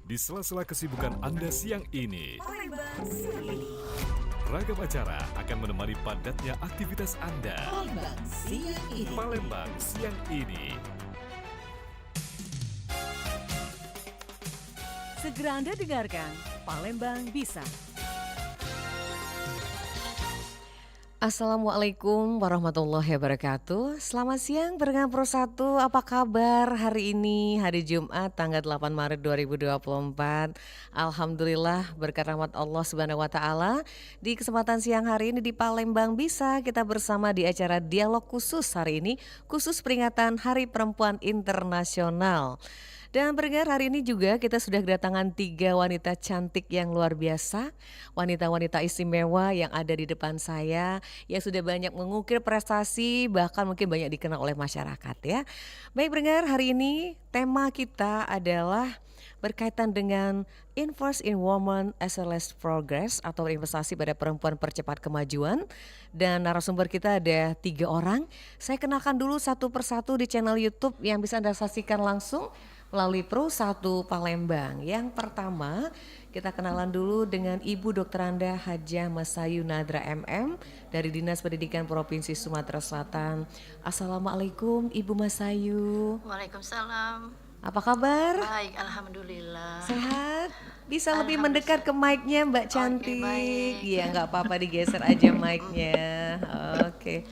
Di sela-sela kesibukan Anda siang ini, Palembang siang ini. ragam acara akan menemani padatnya aktivitas Anda. Palembang siang ini. Palembang siang ini. Segera Anda dengarkan Palembang Bisa. Assalamualaikum warahmatullahi wabarakatuh. Selamat siang pendengar Pro 1. Apa kabar hari ini? Hari Jumat tanggal 8 Maret 2024. Alhamdulillah berkat rahmat Allah Subhanahu wa taala. Di kesempatan siang hari ini di Palembang Bisa kita bersama di acara dialog khusus hari ini, khusus peringatan Hari Perempuan Internasional. Dan pendengar, hari ini juga kita sudah kedatangan 3 wanita cantik yang luar biasa, wanita-wanita istimewa yang ada di depan saya, yang sudah banyak mengukir prestasi, bahkan mungkin banyak dikenal oleh masyarakat ya. Baik pendengar, hari ini tema kita adalah berkaitan dengan Invest in Women Accelerate Progress atau investasi pada perempuan percepat kemajuan. Dan narasumber kita ada 3 orang. Saya kenalkan dulu satu persatu di channel YouTube yang bisa Anda saksikan langsung melalui Pro 1 Palembang. Yang pertama kita kenalan dulu dengan Ibu Dr. Anda Hajah Masayu Nadra MM dari Dinas Pendidikan Provinsi Sumatera Selatan. Assalamualaikum Ibu Masayu. Waalaikumsalam. Apa kabar? Baik, alhamdulillah. Sehat? Bisa lebih mendekat ke mic-nya Mbak Cantik. baik. Iya nggak apa-apa, digeser aja mic-nya. Oke.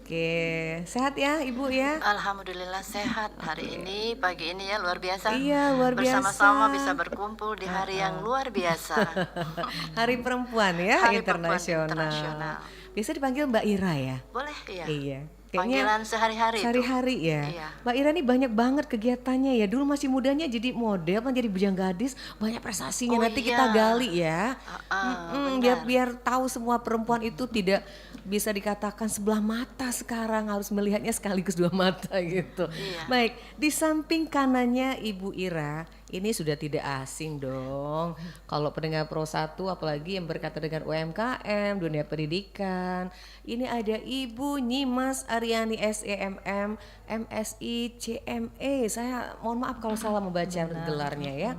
Oke, sehat ya Ibu ya? Alhamdulillah sehat hari ini, pagi ini ya luar biasa. Iya, luar biasa. Bersama-sama bisa berkumpul di hari yang luar biasa. Hari Perempuan ya, Hari Perempuan internasional. Internasional. Biasa dipanggil Mbak Ira ya? Boleh ya? Iya. Panggilan sehari-hari itu. Sehari-hari ya. Iya. Mbak Ira nih banyak banget kegiatannya ya. Dulu masih mudanya jadi model, kan jadi bujang gadis, banyak prestasinya. Oh Nanti iya. kita gali ya. Benar. Biar tahu semua perempuan itu tidak bisa dikatakan sebelah mata sekarang, harus melihatnya sekaligus 2 mata gitu. Iya. Baik, di samping kanannya Ibu Ira, ini sudah tidak asing dong. Kalau pendengar Pro 1 apalagi yang berkaitan dengan UMKM, dunia pendidikan. Ini ada Ibu Nyimas Aryani SEMM, MSI CME. Saya mohon maaf kalau salah membaca gelarnya ya.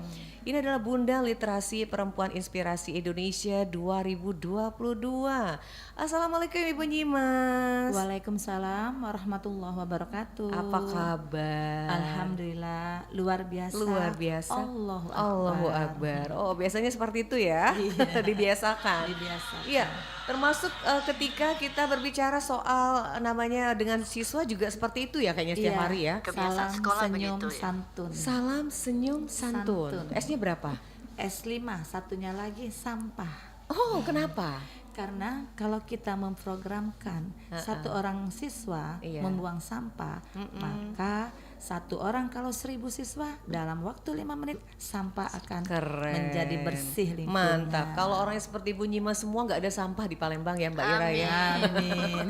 Ini adalah Bunda Literasi Perempuan Inspirasi Indonesia 2022. Assalamualaikum Ibu Nyimas. Waalaikumsalam warahmatullahi wabarakatuh. Apa kabar? Alhamdulillah luar biasa. Luar biasa. Allahu Akbar. Oh, biasanya seperti itu ya. Dibiasakan. Dibiasakan. Iya, termasuk ketika kita berbicara soal namanya dengan siswa juga seperti itu ya kayaknya setiap Iya. hari ya. Kebiasaan Salam sekolah senyum begitu ya. santun. Salam senyum santun. Santun. S-nya berapa? S5 satunya lagi sampah. Oh, kenapa? Karena kalau kita memprogramkan satu orang siswa Iya. membuang sampah, maka satu orang kalau 1000 siswa dalam waktu 5 menit sampah akan Keren. menjadi bersih lingkungan. Mantap. Kalau orang seperti Bu Nyimas semua nggak ada sampah di Palembang ya Mbak Ira ya. Amin.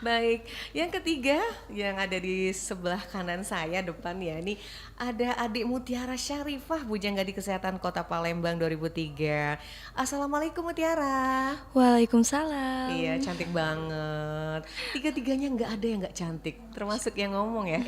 Baik, yang ketiga yang ada di sebelah kanan saya depan ya, ini ada adik Mutiara Syarifah, Bujanggadis Kesehatan Kota Palembang 2003. Assalamualaikum Mutiara. Waalaikumsalam. Iya, cantik banget. Tiga-tiganya nggak ada yang nggak cantik, termasuk yang ngomong ya.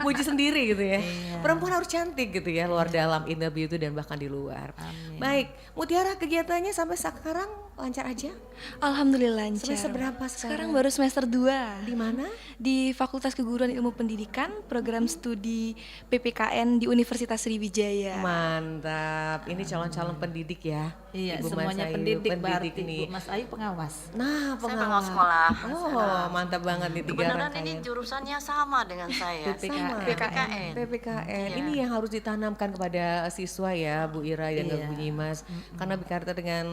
Muji sendiri gitu ya. Perempuan harus cantik gitu ya, luar dalam, inner beauty dan bahkan di luar. Baik, Mutiara kegiatannya sampai sekarang lancar aja? Alhamdulillah lancar. Semester berapa Sekarang sekarang? baru semester 2 Di mana? di Fakultas Keguruan Ilmu Pendidikan, program studi PPKN di Universitas Sriwijaya. Mantap. Ini calon-calon pendidik ya. Iya, Ibu semuanya Mas Ayu, pendidik berarti nih. Bu Mas Ayu pengawas. Nah, Saya pengawas pengawas sekolah. Oh, mantap banget nih 3 Kebenaran rangkaian. ini jurusannya sama dengan saya. Sama. PPKN. PPKN. Iya. Ini yang harus ditanamkan kepada siswa ya, Bu Ira dan Iya. Bu Nyimas. Karena berkaitan dengan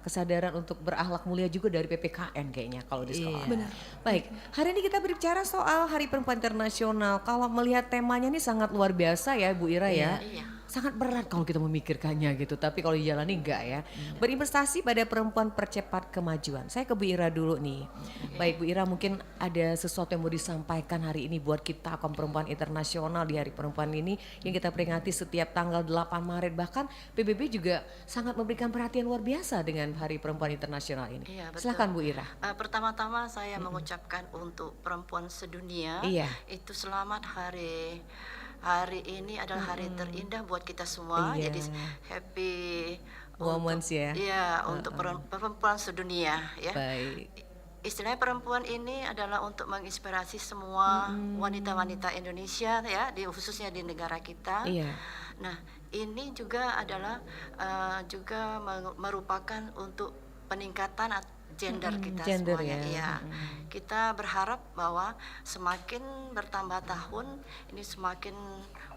kesadaran untuk berakhlak mulia juga dari PPKN kayaknya kalau di sekolah. Benar. Baik, hari ini kita berbicara soal Hari Perempuan Internasional. Kalau melihat temanya ini sangat luar biasa ya, Bu Ira ya. Iya. Sangat berat kalau kita memikirkannya gitu, tapi kalau dijalani enggak ya. Berinvestasi pada perempuan percepat kemajuan. Saya ke Bu Ira dulu nih. Baik Bu Ira, mungkin ada sesuatu yang mau disampaikan hari ini buat kita kaum perempuan internasional di Hari Perempuan ini yang kita peringati setiap tanggal 8 Maret. Bahkan PBB juga sangat memberikan perhatian luar biasa dengan Hari Perempuan Internasional ini. Iya, betul. Silakan Bu Ira. Pertama-tama saya mengucapkan untuk perempuan sedunia Iya. itu selamat hari hari ini adalah hari terindah buat kita semua. Iya. Jadi happy Moments ya. Iya, untuk perempuan sedunia ya. Baik. Istilahnya perempuan ini adalah untuk menginspirasi semua wanita-wanita Indonesia ya, khususnya di negara kita. Iya. Nah, ini juga adalah juga merupakan untuk peningkatan gender kita gender semuanya. ya. Iya. Kita berharap bahwa semakin bertambah tahun ini semakin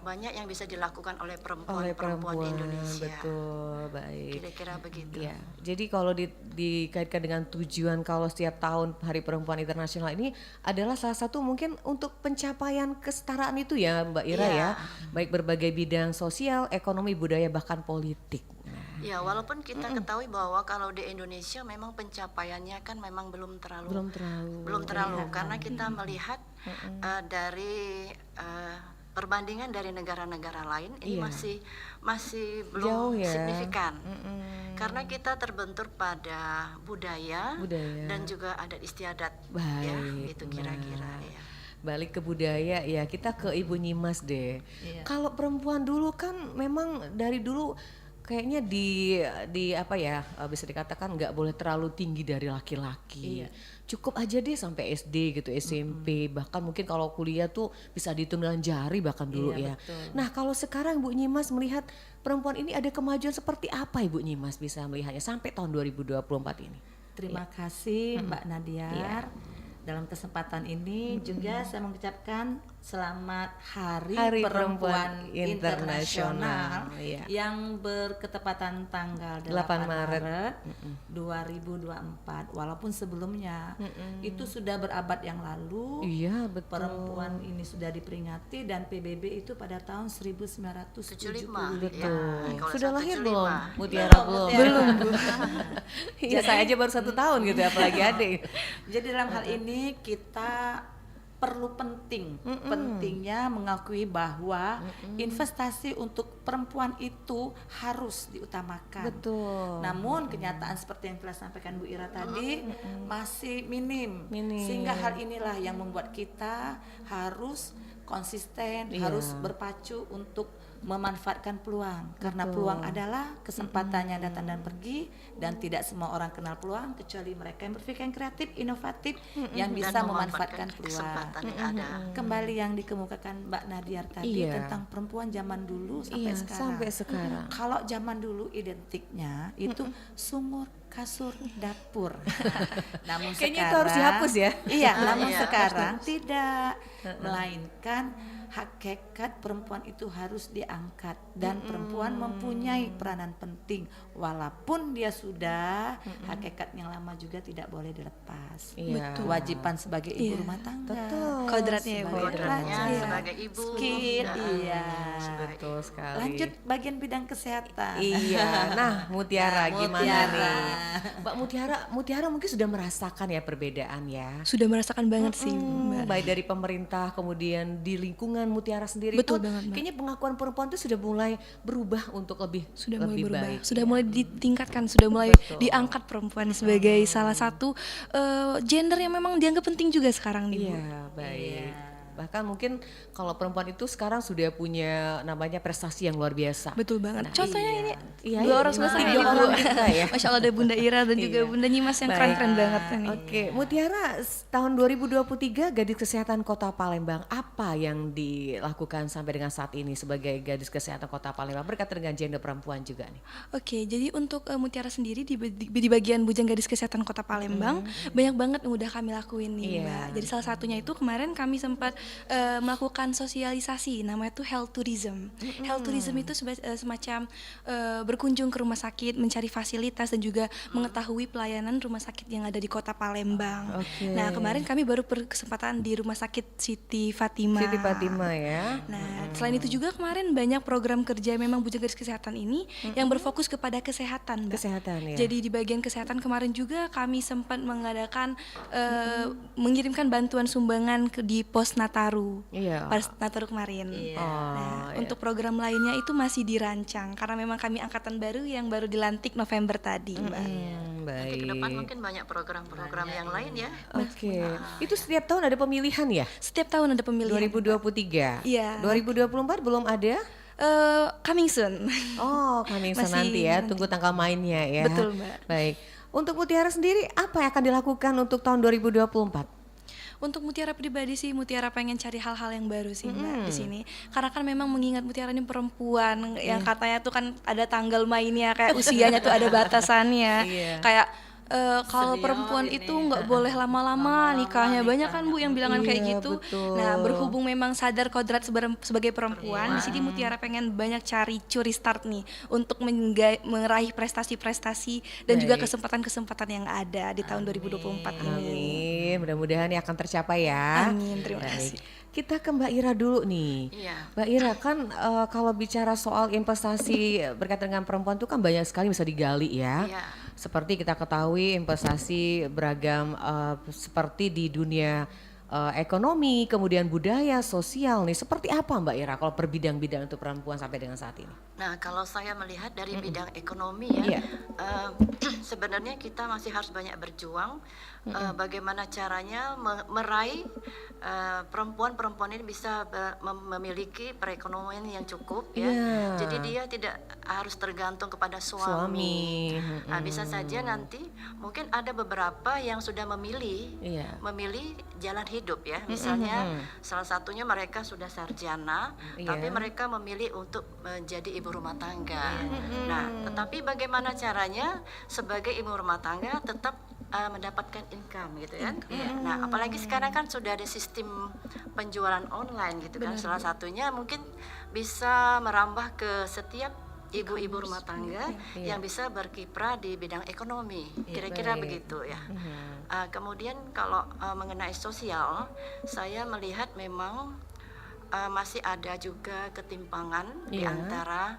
banyak yang bisa dilakukan oleh Oleh perempuan di Indonesia. betul, baik. Kira-kira begitu. Ya, jadi kalau dikaitkan dengan tujuan kalau setiap tahun Hari Perempuan Internasional ini adalah salah satu mungkin untuk pencapaian kesetaraan itu ya Mbak Ira Iya. ya, baik berbagai bidang sosial, ekonomi, budaya bahkan politik. Ya, walaupun kita ketahui bahwa kalau di Indonesia memang pencapaiannya kan memang belum terlalu Belum terlalu. karena kita melihat dari perbandingan dari negara-negara lain ini Iya. masih Jauh belum ya. signifikan. Karena kita terbentur pada budaya dan juga adat istiadat ya, Baik, itu kira-kira benar. ya. Balik ke budaya ya, kita ke Ibu Nyimas deh. Kalau perempuan dulu kan memang dari dulu kayaknya di apa ya, bisa dikatakan nggak boleh terlalu tinggi dari laki-laki. Cukup aja deh sampai SD gitu, SMP, bahkan mungkin kalau kuliah tuh bisa dihitung dengan jari bahkan dulu ya. Nah, kalau sekarang Bu Nyimas melihat perempuan ini ada kemajuan seperti apa Ibu Nyimas bisa melihatnya sampai tahun 2024 ini? Terima kasih Mbak Nadiar. Dalam kesempatan ini juga saya mengucapkan selamat Hari Perempuan Perempuan Internasional. Internasional Iya. yang berketepatan tanggal 8 Maret 2024. Walaupun sebelumnya itu sudah berabad yang lalu. Iya, betul. Perempuan ini sudah diperingati dan PBB itu pada tahun 1975. Ya, kalau Sudah lahir 175. belum? Mutiara belum? Belum. Iya, saya aja baru 1 tahun gitu ya, apalagi adik. Jadi dalam hal ini kita perlu pentingnya mengakui bahwa investasi untuk perempuan itu harus diutamakan. Betul. Namun kenyataan seperti yang telah sampaikan Bu Ira tadi masih minim. Minim. Sehingga hal inilah yang membuat kita harus konsisten, Iya. harus berpacu untuk memanfaatkan peluang. Karena peluang adalah kesempatan yang datang dan pergi, dan tidak semua orang kenal peluang kecuali mereka yang berpikir kreatif, inovatif, yang Dan bisa memanfaatkan peluang. kesempatan yang ada. Kembali yang dikemukakan Mbak Nadiar tadi Iya. tentang perempuan zaman dulu sampai Iya, sekarang. sampai sekarang. Kalau zaman dulu identiknya itu sumur, kasur, dapur. Namun Kayaknya itu sekarang harus dihapus ya. Iya, namun Iya. sekarang tidak, melainkan hakikat perempuan itu harus diangkat dan perempuan mempunyai peranan penting walaupun dia sudah hakikat yang lama juga tidak boleh dilepas. Iya. Kewajiban sebagai ibu Iya. rumah tangga. Betul. Kodratnya ya, Bu. Sebagai Kodratnya pelajar, sebagai ibu. skill, iya. Betul sekali. Lanjut bagian bidang kesehatan. Iya. Nah, Mutiara Nah, gimana Mutiara. nih? Mbak Mutiara mungkin sudah merasakan ya perbedaan ya. Sudah merasakan banget sih, Mbak. Baik dari pemerintah kemudian di lingkungan Mutiara sendiri Betul pun banget, Mbak. kayaknya pengakuan perempuan itu sudah mulai berubah untuk lebih Sudah mulai lebih berubah, baik. sudah mulai ditingkatkan, sudah mulai Betul. diangkat perempuan sebagai salah satu gender yang memang dianggap penting juga sekarang nih, Bu. Iya, baik. Bahkan mungkin kalau perempuan itu sekarang sudah punya namanya prestasi yang luar biasa. Betul banget. Contohnya ini Iya, dua iya, orang sebelah tiga ini, Bu. orang kita ya. Masya Allah ada Bunda Ira dan juga Iya. Bunda Nyimas yang Baik. keren-keren banget ini. Oke, Mutiara, tahun 2023 Gadis Kesehatan Kota Palembang, apa yang dilakukan sampai dengan saat ini sebagai Gadis Kesehatan Kota Palembang berkaitan dengan gender perempuan juga nih? Oke, jadi untuk Mutiara sendiri di bagian Bujang Gadis Kesehatan Kota Palembang banyak banget yang udah kami lakuin nih, Iya. Mbak. Jadi salah satunya itu kemarin kami sempat melakukan sosialisasi, namanya itu health tourism. Health tourism itu semacam berkunjung ke rumah sakit, mencari fasilitas dan juga mengetahui pelayanan rumah sakit yang ada di Kota Palembang. Oke. Nah, kemarin kami baru berkesempatan di Rumah Sakit Siti Fatimah. Siti Fatimah ya. Nah, selain itu juga kemarin banyak program kerja memang Bujang Gadis Kesehatan ini yang berfokus kepada kesehatan, Mbak. Kesehatan ya. Jadi di bagian kesehatan kemarin juga kami sempat mengadakan mengirimkan bantuan sumbangan di pos Nataru. Iya. Pas Nataru kemarin. Nah, untuk program lainnya itu masih dirancang karena memang kami angkatan baru yang baru dilantik November tadi, Mbak. Nanti ke depan baik. mungkin banyak program-program yang lain ya. Oke, itu setiap tahun ada pemilihan ya? Setiap tahun ada pemilihan. 2023. Iya. 2024 belum ada? Coming soon. Oh, coming soon Masih nanti ya. nanti. Tunggu tanggal mainnya ya. Betul, Mbak. Baik. Untuk Mutiara sendiri apa yang akan dilakukan untuk tahun 2024? Untuk Mutiara pribadi sih, Mutiara pengen cari hal-hal yang baru sih Mbak di sini. Karena kan memang mengingat Mutiara ini perempuan yang katanya tuh kan ada tanggal mainnya, kayak usianya tuh ada batasannya. Iya. Kayak kalau Senior perempuan ini, itu nggak boleh lama-lama nikahnya. Banyak kan Bu yang bilangan kayak Iya, gitu. betul. Nah, berhubung memang sadar kodrat sebagai perempuan, di sini Mutiara pengen banyak curi start nih untuk meraih prestasi-prestasi dan juga Baik. kesempatan-kesempatan yang ada di tahun 2024 ini. Amin. Mudah-mudahan ini akan tercapai ya. Amin, terima Baik. kasih. Kita ke Mbak Ira dulu nih. Iya. Mbak Ira kan kalau bicara soal investasi berkaitan dengan perempuan itu kan banyak sekali bisa digali ya. Iya. Seperti kita ketahui investasi beragam seperti di dunia ekonomi, kemudian budaya, sosial nih. Seperti apa Mbak Ira kalau per bidang-bidang untuk perempuan sampai dengan saat ini? Nah, kalau saya melihat dari bidang ekonomi Iya. ya, sebenarnya kita masih harus banyak berjuang. Bagaimana caranya meraih perempuan-perempuan ini bisa memiliki perekonomian yang cukup ya. Iya. Jadi dia tidak harus tergantung kepada Suami. suami. Nah, bisa saja nanti mungkin ada beberapa yang sudah Iya. memilih jalan hidup ya. Misalnya salah satunya mereka sudah sarjana, Iya. tapi mereka memilih untuk menjadi ibu rumah tangga. Nah, tetapi bagaimana caranya sebagai ibu rumah tangga tetap mendapatkan income gitu kan? Nah, apalagi sekarang kan sudah ada sistem penjualan online gitu kan. Salah satunya mungkin bisa merambah ke setiap ibu-ibu rumah tangga yang bisa berkiprah di bidang ekonomi. Kira-kira Baik. begitu ya. Kemudian kalau mengenai sosial, saya melihat memang masih ada juga ketimpangan di Iya. antara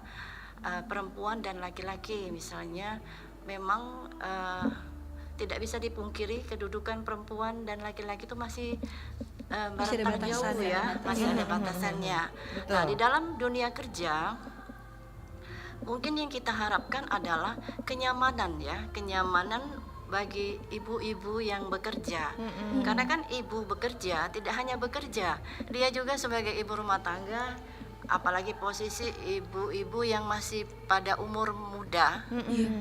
perempuan dan laki-laki. Misalnya memang tidak bisa dipungkiri kedudukan perempuan dan laki-laki itu masih Masih ada berantang jauh batasannya. ya, masih ada batasannya. Nah, di dalam dunia kerja mungkin yang kita harapkan adalah kenyamanan ya, kenyamanan bagi ibu-ibu yang bekerja. Karena kan ibu bekerja tidak hanya bekerja, dia juga sebagai ibu rumah tangga, apalagi posisi ibu-ibu yang masih pada umur muda,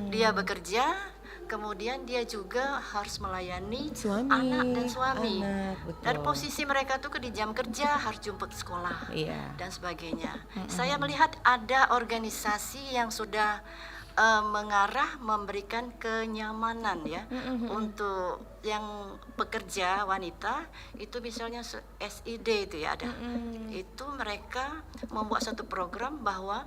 dia bekerja, kemudian dia juga harus melayani Suami, anak dan suami. anak, betul. Dan posisi mereka tuh di jam kerja harus jemput sekolah Iya. dan sebagainya. Saya melihat ada organisasi yang sudah mengarah memberikan kenyamanan ya untuk yang pekerja wanita itu, misalnya SID itu ya ada. Itu mereka membuat satu program bahwa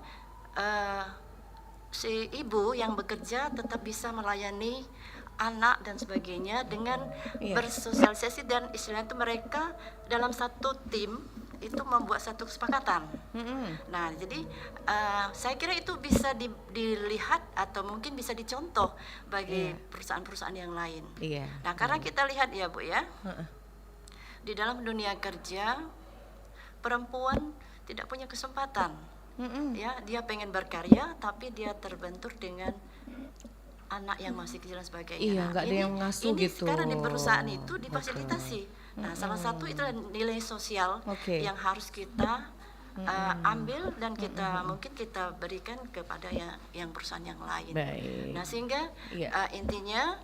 si ibu yang bekerja tetap bisa melayani anak dan sebagainya dengan bersosialisasi, dan istilahnya itu mereka dalam satu tim itu membuat satu kesepakatan. Nah, jadi saya kira itu bisa dilihat atau mungkin bisa dicontoh bagi perusahaan-perusahaan yang lain. Iya. Nah, karena kita lihat ya Bu ya, di dalam dunia kerja perempuan tidak punya kesempatan. Ya, dia pengen berkarya tapi dia terbentur dengan anak yang masih kecil dan sebagainya. Iya, Nah, nggak ada yang ngasuh ini gitu. sekarang di perusahaan itu difasilitasi. Nah, salah satu itu nilai sosial Oke. yang harus kita ambil dan kita mungkin kita berikan kepada yang perusahaan yang lain. Baik. Nah, sehingga Iya. Intinya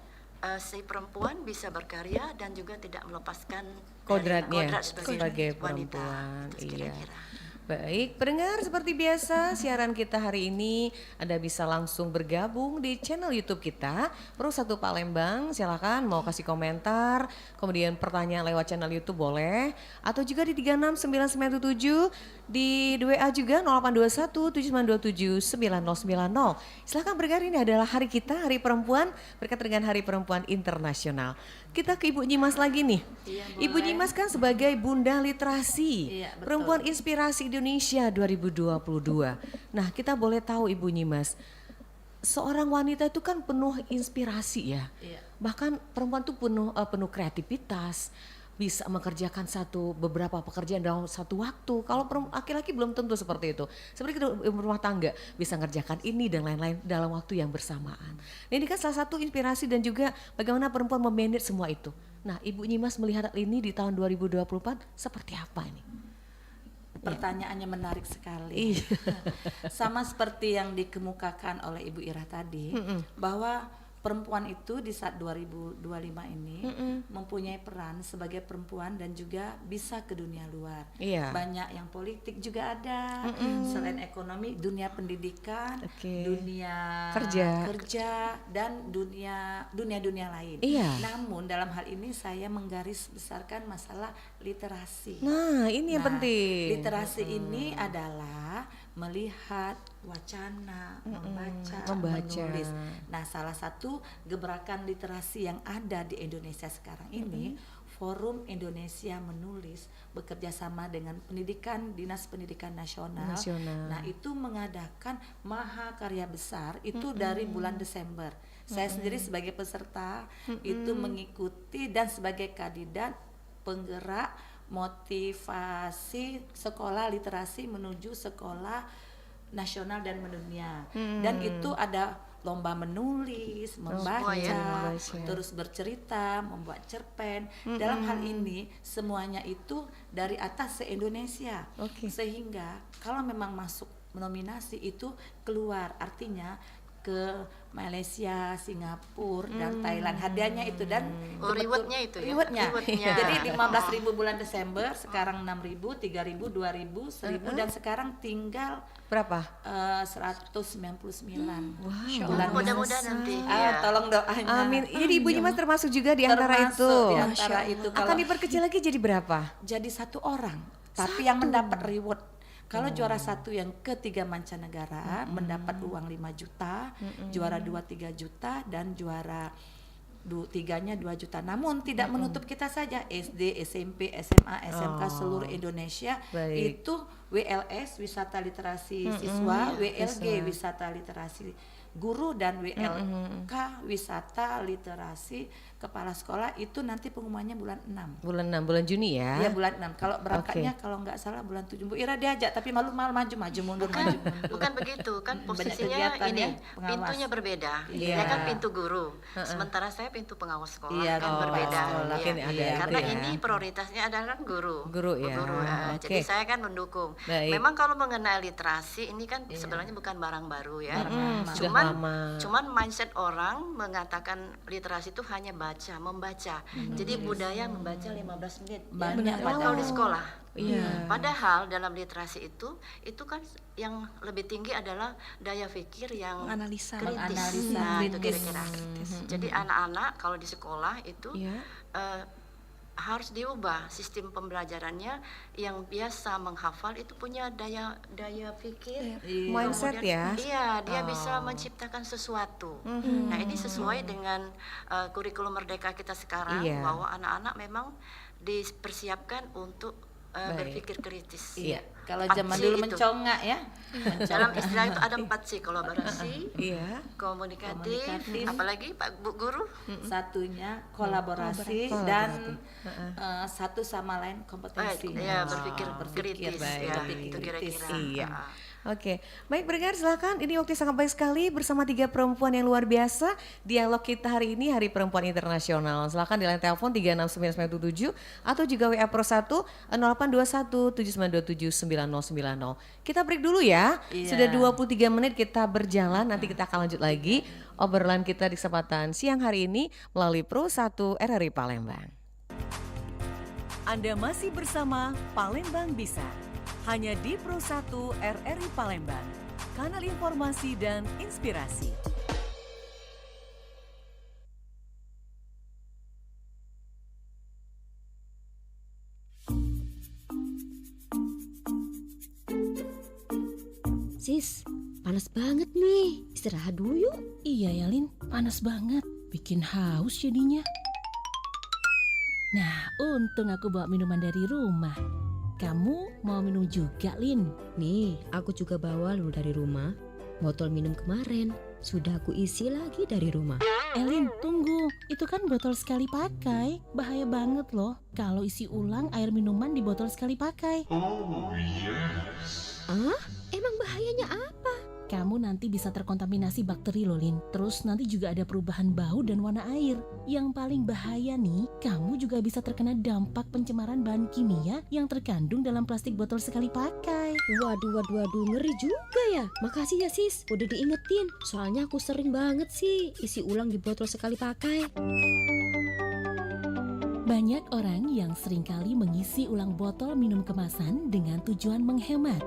si perempuan bisa berkarya dan juga tidak melepaskan dari Kodratnya kodrat sebagai wanita. perempuan. Itu Iya. kira-kira. Baik, pendengar, seperti biasa siaran kita hari ini Anda bisa langsung bergabung di channel YouTube kita Pro1 Palembang. Silakan mau kasih komentar, kemudian pertanyaan lewat channel YouTube boleh, atau juga di 36997, di WA juga 0821 7927 9090. Silakan bergabung, ini adalah hari kita, Hari Perempuan, berkaitan dengan Hari Perempuan Internasional. Kita ke Ibu Nyimas lagi nih. Ibu Nyimas kan sebagai Bunda Literasi, Iya, betul. Perempuan Inspirasi Indonesia 2022. Nah, kita boleh tahu Ibu Nyimas, seorang wanita itu kan penuh inspirasi ya. Iya. Bahkan perempuan itu penuh kreativitas, bisa mengerjakan beberapa pekerjaan dalam satu waktu. Kalau laki-laki belum tentu seperti itu. Seperti kita ibu rumah tangga bisa mengerjakan ini dan lain-lain dalam waktu yang bersamaan. Nah, ini kan salah satu inspirasi dan juga bagaimana perempuan memanage semua itu. Nah, Ibu Nyimas melihat ini di tahun 2024 seperti apa ini? Pertanyaannya menarik sekali. Sama seperti yang dikemukakan oleh Ibu Ira tadi, bahwa perempuan itu di saat 2025 ini mempunyai peran sebagai perempuan dan juga bisa ke dunia luar. Iya. Banyak yang politik juga ada, selain ekonomi, dunia pendidikan, dunia kerja dan dunia lain. Iya. Namun dalam hal ini saya menggaris besarkan masalah literasi. Nah, ini yang penting. Literasi ini adalah melihat wacana, membaca, menulis. Nah, salah satu gebrakan literasi yang ada di Indonesia sekarang ini, Forum Indonesia Menulis bekerja sama dengan Dinas Pendidikan Nasional. Nah, itu mengadakan mahakarya besar itu dari bulan Desember. Saya sendiri sebagai peserta itu mengikuti dan sebagai kandidat penggerak motivasi sekolah literasi menuju sekolah nasional dan mendunia. Dan itu ada lomba menulis, membaca, terus bercerita, membuat cerpen. Dalam hal ini semuanya itu dari atas se-Indonesia. Sehingga kalau memang masuk nominasi itu keluar, artinya ke Malaysia, Singapura dan Thailand. Hadiahnya itu dan rewardnya itu ya. Rewardnya. Jadi 15.000 bulan Desember, sekarang 6.000, 3.000, 2.000, 1.000 dan sekarang tinggal berapa? 199. Bulan mudah-mudahan nanti. Tolong doanya. Amin. Jadi Ibu Nyimas termasuk juga di antara itu. Di antara itu. Akan diperkecil lagi jadi berapa? Jadi 1 orang, tapi yang mendapat reward. Kalau juara 1 yang ketiga mancanegara mendapat uang 5 juta, juara 2 3 juta dan juara 3-nya 2 juta. Namun tidak menutup kita saja, SD, SMP, SMA, SMK seluruh Indonesia. Itu WLS wisata literasi siswa, WLG wisata literasi guru dan WLK wisata literasi kepala sekolah. Itu nanti pengumumannya bulan 6. Bulan Juni ya? Iya, bulan 6. Kalau berangkatnya kalau nggak salah bulan 7. Bu Ira diajak tapi malu maju mundur. Bukan begitu kan, posisinya ini pintunya berbeda. Dia kan pintu guru. Sementara saya pintu pengawas sekolah kan berbeda. Karena ini prioritasnya adalah guru. Guru ya. Jadi saya kan mendukung. Memang kalau mengenai literasi ini kan sebenarnya bukan barang baru ya. Cuman mindset orang mengatakan literasi itu hanya membaca. Jadi budaya membaca 15 menit. Banyak kalau di sekolah. Padahal dalam literasi itu kan yang lebih tinggi adalah daya pikir yang analisa kritis. Nah, itu kira-kira. Jadi anak-anak kalau di sekolah itu harus diubah sistem pembelajarannya, yang biasa menghafal itu punya daya pikir, mindset ya. Iya, dia bisa menciptakan sesuatu. Nah, ini sesuai dengan kurikulum Merdeka kita sekarang, bahwa anak-anak memang dipersiapkan untuk berpikir kritis. Iya. Kalau zaman dulu mencongak ya. Dalam istilah itu ada 4C, kolaborasi, komunikatif, apalagi Pak Bu Guru? Satunya kolaborasi dan satu sama lain kompetensi. Berpikir kritis. Itu kira-kira. Oke, baik pendengar silakan. Ini waktu sangat baik sekali bersama 3 perempuan yang luar biasa. Dialog kita hari ini Hari Perempuan Internasional. Silakan di line telepon 36997 atau juga WA Pro 1 0821 7927 9090. Kita break dulu ya. Sudah 23 menit kita berjalan. Nanti kita akan lanjut lagi obrolan kita di kesempatan siang hari ini melalui Pro 1 RRI Palembang. Anda masih bersama Palembang Bisa. Hanya di Pro 1 RRI Palembang, kanal informasi dan inspirasi. Sis, panas banget nih. Istirahat dulu yuk. Iya ya Lin, panas banget. Bikin haus jadinya. Nah, untung aku bawa minuman dari rumah. Kamu mau minum juga, Lin? Nih, aku juga bawa dulu dari rumah botol minum kemarin. Sudah aku isi lagi dari rumah. Elin, tunggu. Itu kan botol sekali pakai. Bahaya banget loh kalau isi ulang air minuman di botol sekali pakai. Ah, emang bahayanya apa? Kamu nanti bisa terkontaminasi bakteri loh, Lin. Terus nanti juga ada perubahan bau dan warna air. Yang paling bahaya nih, kamu juga bisa terkena dampak pencemaran bahan kimia yang terkandung dalam plastik botol sekali pakai. Waduh, ngeri juga ya. Makasih ya sis, udah diingetin. Soalnya aku sering banget sih isi ulang di botol sekali pakai. Banyak orang yang seringkali mengisi ulang botol minum kemasan dengan tujuan menghemat.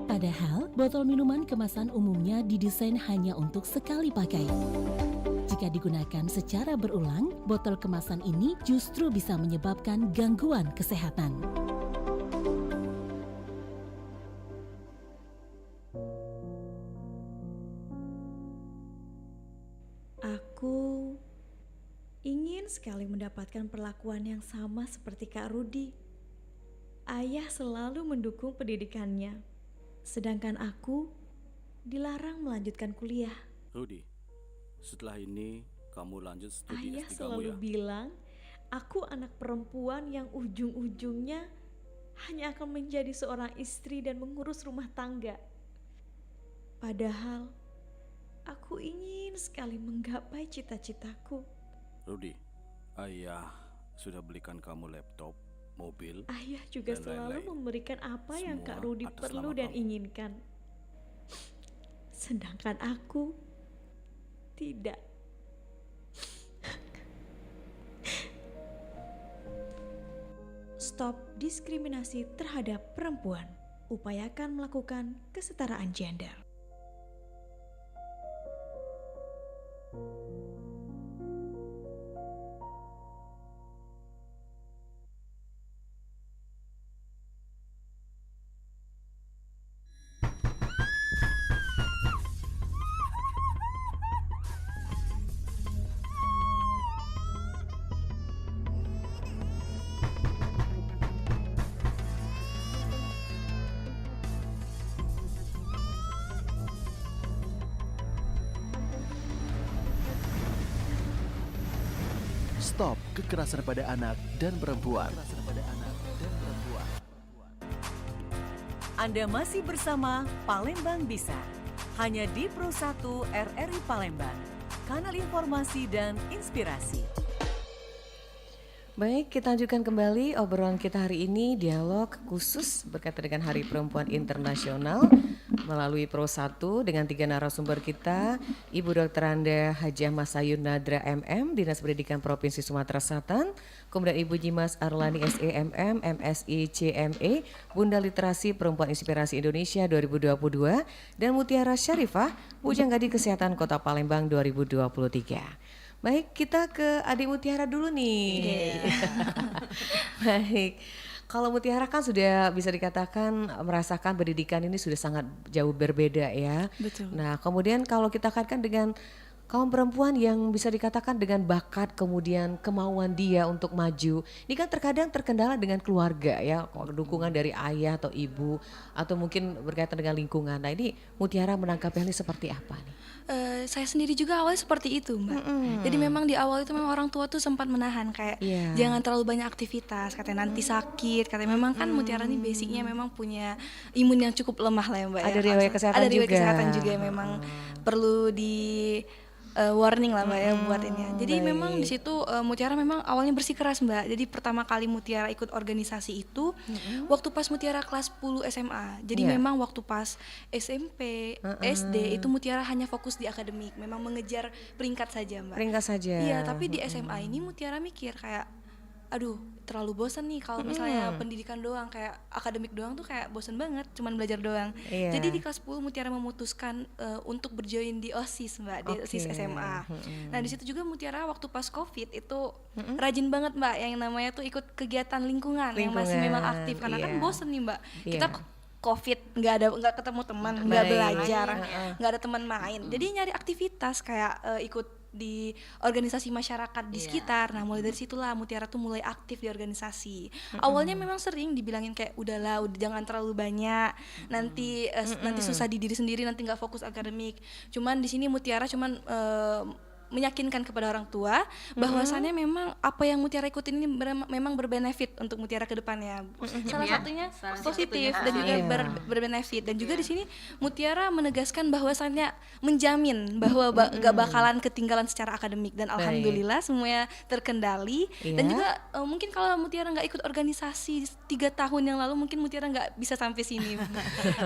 Padahal, botol minuman kemasan umumnya didesain hanya untuk sekali pakai. Jika digunakan secara berulang, botol kemasan ini justru bisa menyebabkan gangguan kesehatan. Aku ingin sekali mendapatkan perlakuan yang sama seperti Kak Rudi. Ayah selalu mendukung pendidikannya, sedangkan aku dilarang melanjutkan kuliah. Rudi, setelah ini kamu lanjut studi Ayah S3 kamu selalu ya. bilang aku anak perempuan yang ujung-ujungnya hanya akan menjadi seorang istri dan mengurus rumah tangga. Padahal aku ingin sekali menggapai cita-citaku. Rudi, ayah sudah belikan kamu laptop, mobil. Ayah juga dan selalu lain-lain. memberikan apa yang Semua Kak Rudi atas perlu nama dan kamu. inginkan. Sedangkan aku tidak. Stop diskriminasi terhadap perempuan. Upayakan melakukan kesetaraan gender. Stop kekerasan pada anak dan perempuan. Anda masih bersama Palembang Bisa, hanya di Pro 1 RRI Palembang, kanal informasi dan inspirasi. Baik, kita lanjutkan kembali obrolan kita hari ini, dialog khusus berkaitan dengan Hari Perempuan Internasional melalui Pro 1 dengan 3 narasumber kita, Ibu Dr. Anda Hajah Masayun Nadra MM, Dinas Pendidikan Provinsi Sumatera Selatan, kemudian Ibu Jimas Arlani SEMM, MSI CME, Bunda Literasi Perempuan Inspirasi Indonesia 2022, dan Mutiara Syarifah, Pujanggadi Kesehatan Kota Palembang 2023. Baik, kita ke adik Mutiara dulu nih. Baik, kalau Mutiara kan sudah bisa dikatakan merasakan pendidikan ini sudah sangat jauh berbeda ya. Betul. Nah, kemudian kalau kita kaitkan dengan kaum perempuan yang bisa dikatakan dengan bakat kemudian kemauan dia untuk maju, ini kan terkadang terkendala dengan keluarga ya, dukungan dari ayah atau ibu atau mungkin berkaitan dengan lingkungan. Nah, ini Mutiara menangkapnya ini seperti apa nih? Saya sendiri juga awalnya seperti itu, Mbak. Jadi memang di awal itu memang orang tua tuh sempat menahan kayak jangan terlalu banyak aktivitas, katanya nanti sakit, katanya memang kan Mutiara ini basicnya memang punya imun yang cukup lemah lah ya, Mbak. Ada ya. riwayat kesehatan Ada riwayat juga. kesehatan juga memang perlu di warning lah Mbak ya buat ini ya. Jadi baik. memang di situ Mutiara memang awalnya bersikeras Mbak. Jadi pertama kali Mutiara ikut organisasi itu waktu pas Mutiara kelas 10 SMA. Jadi memang waktu pas SMP, SD itu Mutiara hanya fokus di akademik, memang mengejar peringkat saja Mbak. Peringkat saja. Iya, tapi di SMA ini Mutiara mikir kayak aduh terlalu bosan nih kalau misalnya pendidikan doang, kayak akademik doang tuh kayak bosan banget, cuman belajar doang. Jadi di kelas 10 Mutiara memutuskan untuk berjoin di OSIS Mbak, di OSIS SMA. Nah di situ juga Mutiara waktu pas COVID itu rajin banget Mbak, yang namanya tuh ikut kegiatan lingkungan yang masih memang aktif karena kan bosan nih Mbak. Kita COVID nggak ketemu teman, nggak belajar, nggak ada teman main. Jadi nyari aktivitas kayak ikut di organisasi masyarakat di sekitar. Nah, mulai dari situlah Mutiara tuh mulai aktif di organisasi. Awalnya memang sering dibilangin kayak udahlah, udah jangan terlalu banyak. Nanti nanti susah di diri sendiri, nanti nggak fokus akademik. Cuman di sini Mutiara cuman meyakinkan kepada orang tua bahwasannya memang apa yang Mutiara ikutin ini memang berbenefit untuk Mutiara ke depannya. Salah satunya positif dan juga berbenefit. Dan juga di sini Mutiara menegaskan bahwasannya menjamin bahwa gak bakalan ketinggalan secara akademik, dan alhamdulillah semuanya terkendali. Dan juga mungkin kalau Mutiara nggak ikut organisasi 3 tahun yang lalu, mungkin Mutiara nggak bisa sampai sini.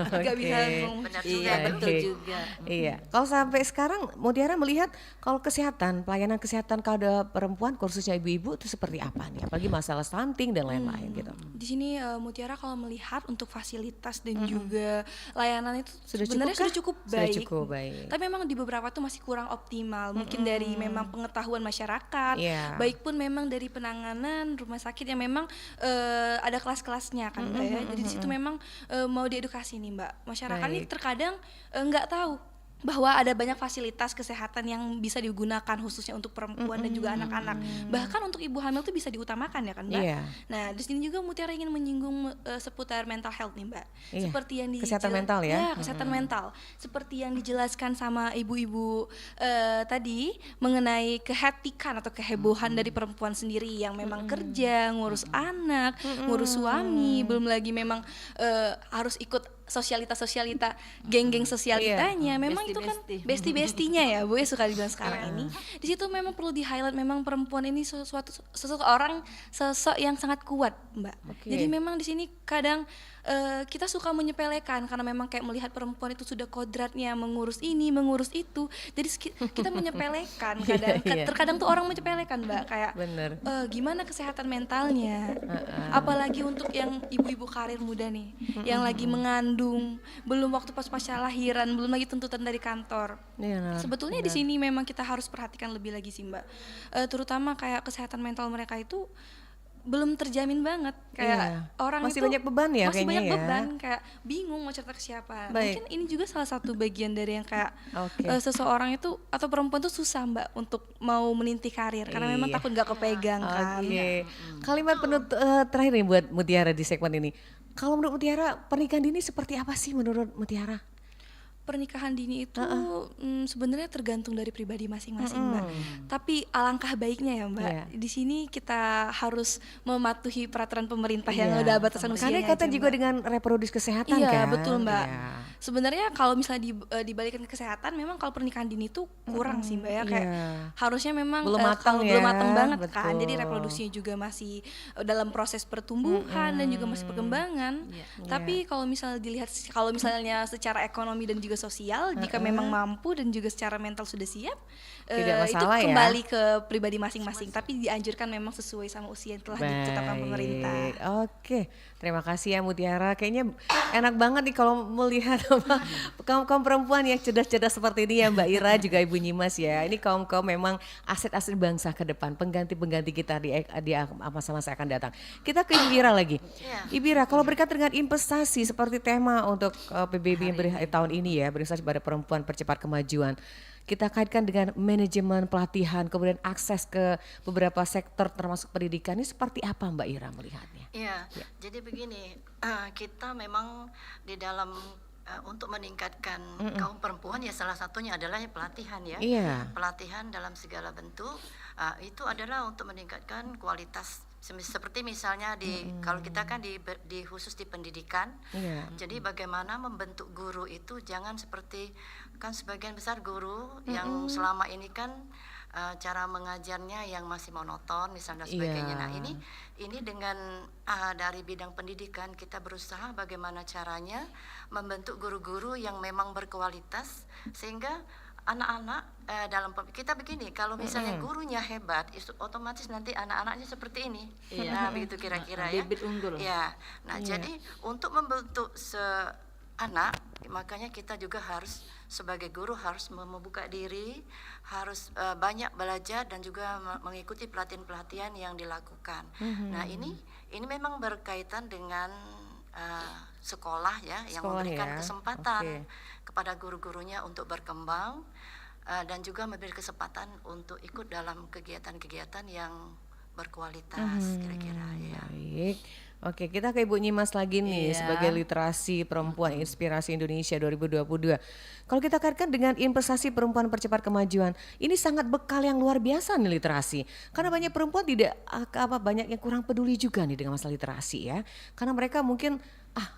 Nggak bisa. Benar juga, betul juga. Iya. Kalau sampai sekarang Mutiara melihat kalau kesehatan, pelayanan kesehatan pada perempuan khususnya ibu-ibu itu seperti apa nih? Apalagi masalah stunting dan lain-lain gitu. Di sini Mutiara kalau melihat untuk fasilitas dan juga layanan itu Sudah sebenarnya sudah cukup baik. Sudah cukup baik. Tapi memang di beberapa tuh masih kurang optimal. Mungkin dari memang pengetahuan masyarakat, baik pun memang dari penanganan rumah sakit yang memang ada kelas-kelasnya kan, Mbak ya. Jadi di situ memang mau diedukasi nih, Mbak. Masyarakat ini terkadang nggak tahu bahwa ada banyak fasilitas kesehatan yang bisa digunakan khususnya untuk perempuan dan juga anak-anak. Bahkan untuk ibu hamil tuh bisa diutamakan ya kan, Mbak. Nah, di sini juga Mutiara ingin menyinggung seputar mental health nih, Mbak. Seperti yang kesehatan mental ya. Kesehatan mental. Seperti yang dijelaskan sama ibu-ibu tadi mengenai kehatikan atau kehebohan dari perempuan sendiri yang memang kerja, ngurus anak, ngurus suami, belum lagi memang harus ikut sosialita geng-geng sosialitanya. Memang itu kan bestie-bestinya ya, Bu ya, suka dibilang sekarang ini. Di situ memang perlu di-highlight memang perempuan ini seseorang sosok yang sangat kuat, Mbak. Jadi memang di sini kadang kita suka menyepelekan karena memang kayak melihat perempuan itu sudah kodratnya mengurus ini, mengurus itu. Jadi kita menyepelekan terkadang tuh orang menyepelekan, Mbak, kayak gimana kesehatan mentalnya. Apalagi untuk yang ibu-ibu karir muda nih, yang lagi mengandung, belum waktu pas-pasca lahiran, belum lagi tuntutan dari kantor. Sebetulnya di sini memang kita harus perhatikan lebih lagi sih, Mbak. Terutama kayak kesehatan mental mereka itu belum terjamin banget, kayak orang masih itu banyak beban ya, masih kayaknya banyak ya. beban, kayak bingung mau cerita ke siapa. Mungkin ini juga salah satu bagian dari yang kayak seseorang itu atau perempuan tuh susah, Mbak, untuk mau meniti karir karena memang takut nggak kepegang kan. Kalimat penutup terakhir nih buat Mutiara di segmen ini. Kalau menurut Mutiara pernikahan dini seperti apa sih menurut Mutiara? Pernikahan dini itu sebenarnya tergantung dari pribadi masing-masing, Mbak. Tapi alangkah baiknya ya, Mbak. Di sini kita harus mematuhi peraturan pemerintah yang udah batasan usianya. Karena kata juga dengan reproduksi kesehatan kan. Iya, betul, Mbak. Sebenarnya kalau misalnya dibalikan ke kesehatan, memang kalau pernikahan dini itu kurang sih, Mbak ya. Kayak harusnya memang belum matang belum matang banget kan. Jadi reproduksinya juga masih dalam proses pertumbuhan dan juga masih perkembangan. Tapi kalau misalnya dilihat secara ekonomi dan juga sosial, jika memang mampu dan juga secara mental sudah siap, itu kembali ke pribadi masing-masing. Tapi dianjurkan memang sesuai sama usia yang telah ditetapkan pemerintah. Oke, terima kasih ya Mutiara. Kayaknya enak banget nih kalau melihat kaum perempuan yang cerdas-cerdas seperti ini ya, Mbak Ira juga Ibu Nyimas ya. Ini kaum memang aset-aset bangsa ke depan, pengganti kita di masa-masa akan datang. Kita ke Ibu Ira lagi. Ibu Ira, kalau berkaitan dengan investasi seperti tema untuk PBB yang tahun ini ya, berinvestasi pada perempuan percepat kemajuan. Kita kaitkan dengan manajemen pelatihan, kemudian akses ke beberapa sektor termasuk pendidikan. Ini seperti apa Mbak Ira melihatnya? Jadi begini, kita memang di dalam untuk meningkatkan kaum perempuan ya salah satunya adalah pelatihan ya. Pelatihan dalam segala bentuk itu adalah untuk meningkatkan kualitas. Seperti misalnya kalau kita kan di khusus di pendidikan, jadi bagaimana membentuk guru itu jangan seperti kan sebagian besar guru yang selama ini kan cara mengajarnya yang masih monoton misalnya sebagainya. Nah ini dengan dari bidang pendidikan kita berusaha bagaimana caranya membentuk guru-guru yang memang berkualitas sehingga anak-anak dalam kita begini, kalau misalnya gurunya hebat, otomatis nanti anak-anaknya seperti ini. Nah, begitu kira-kira ya. Bibit unggul. Nah, jadi untuk membentuk anak, makanya kita juga harus sebagai guru harus membuka diri, harus banyak belajar dan juga mengikuti pelatihan-pelatihan yang dilakukan. Nah, ini memang berkaitan dengan sekolah ya, yang memberikan kesempatan kepada guru-gurunya untuk berkembang dan juga memberi kesempatan untuk ikut dalam kegiatan-kegiatan yang berkualitas kira-kira ya. Baik. Oke, kita ke Ibu Nyimas lagi nih sebagai literasi perempuan inspirasi Indonesia 2022. Kalau kita kaitkan dengan investasi perempuan percepat kemajuan, ini sangat bekal yang luar biasa nih literasi. Karena banyak perempuan banyak yang kurang peduli juga nih dengan masalah literasi ya. Karena mereka mungkin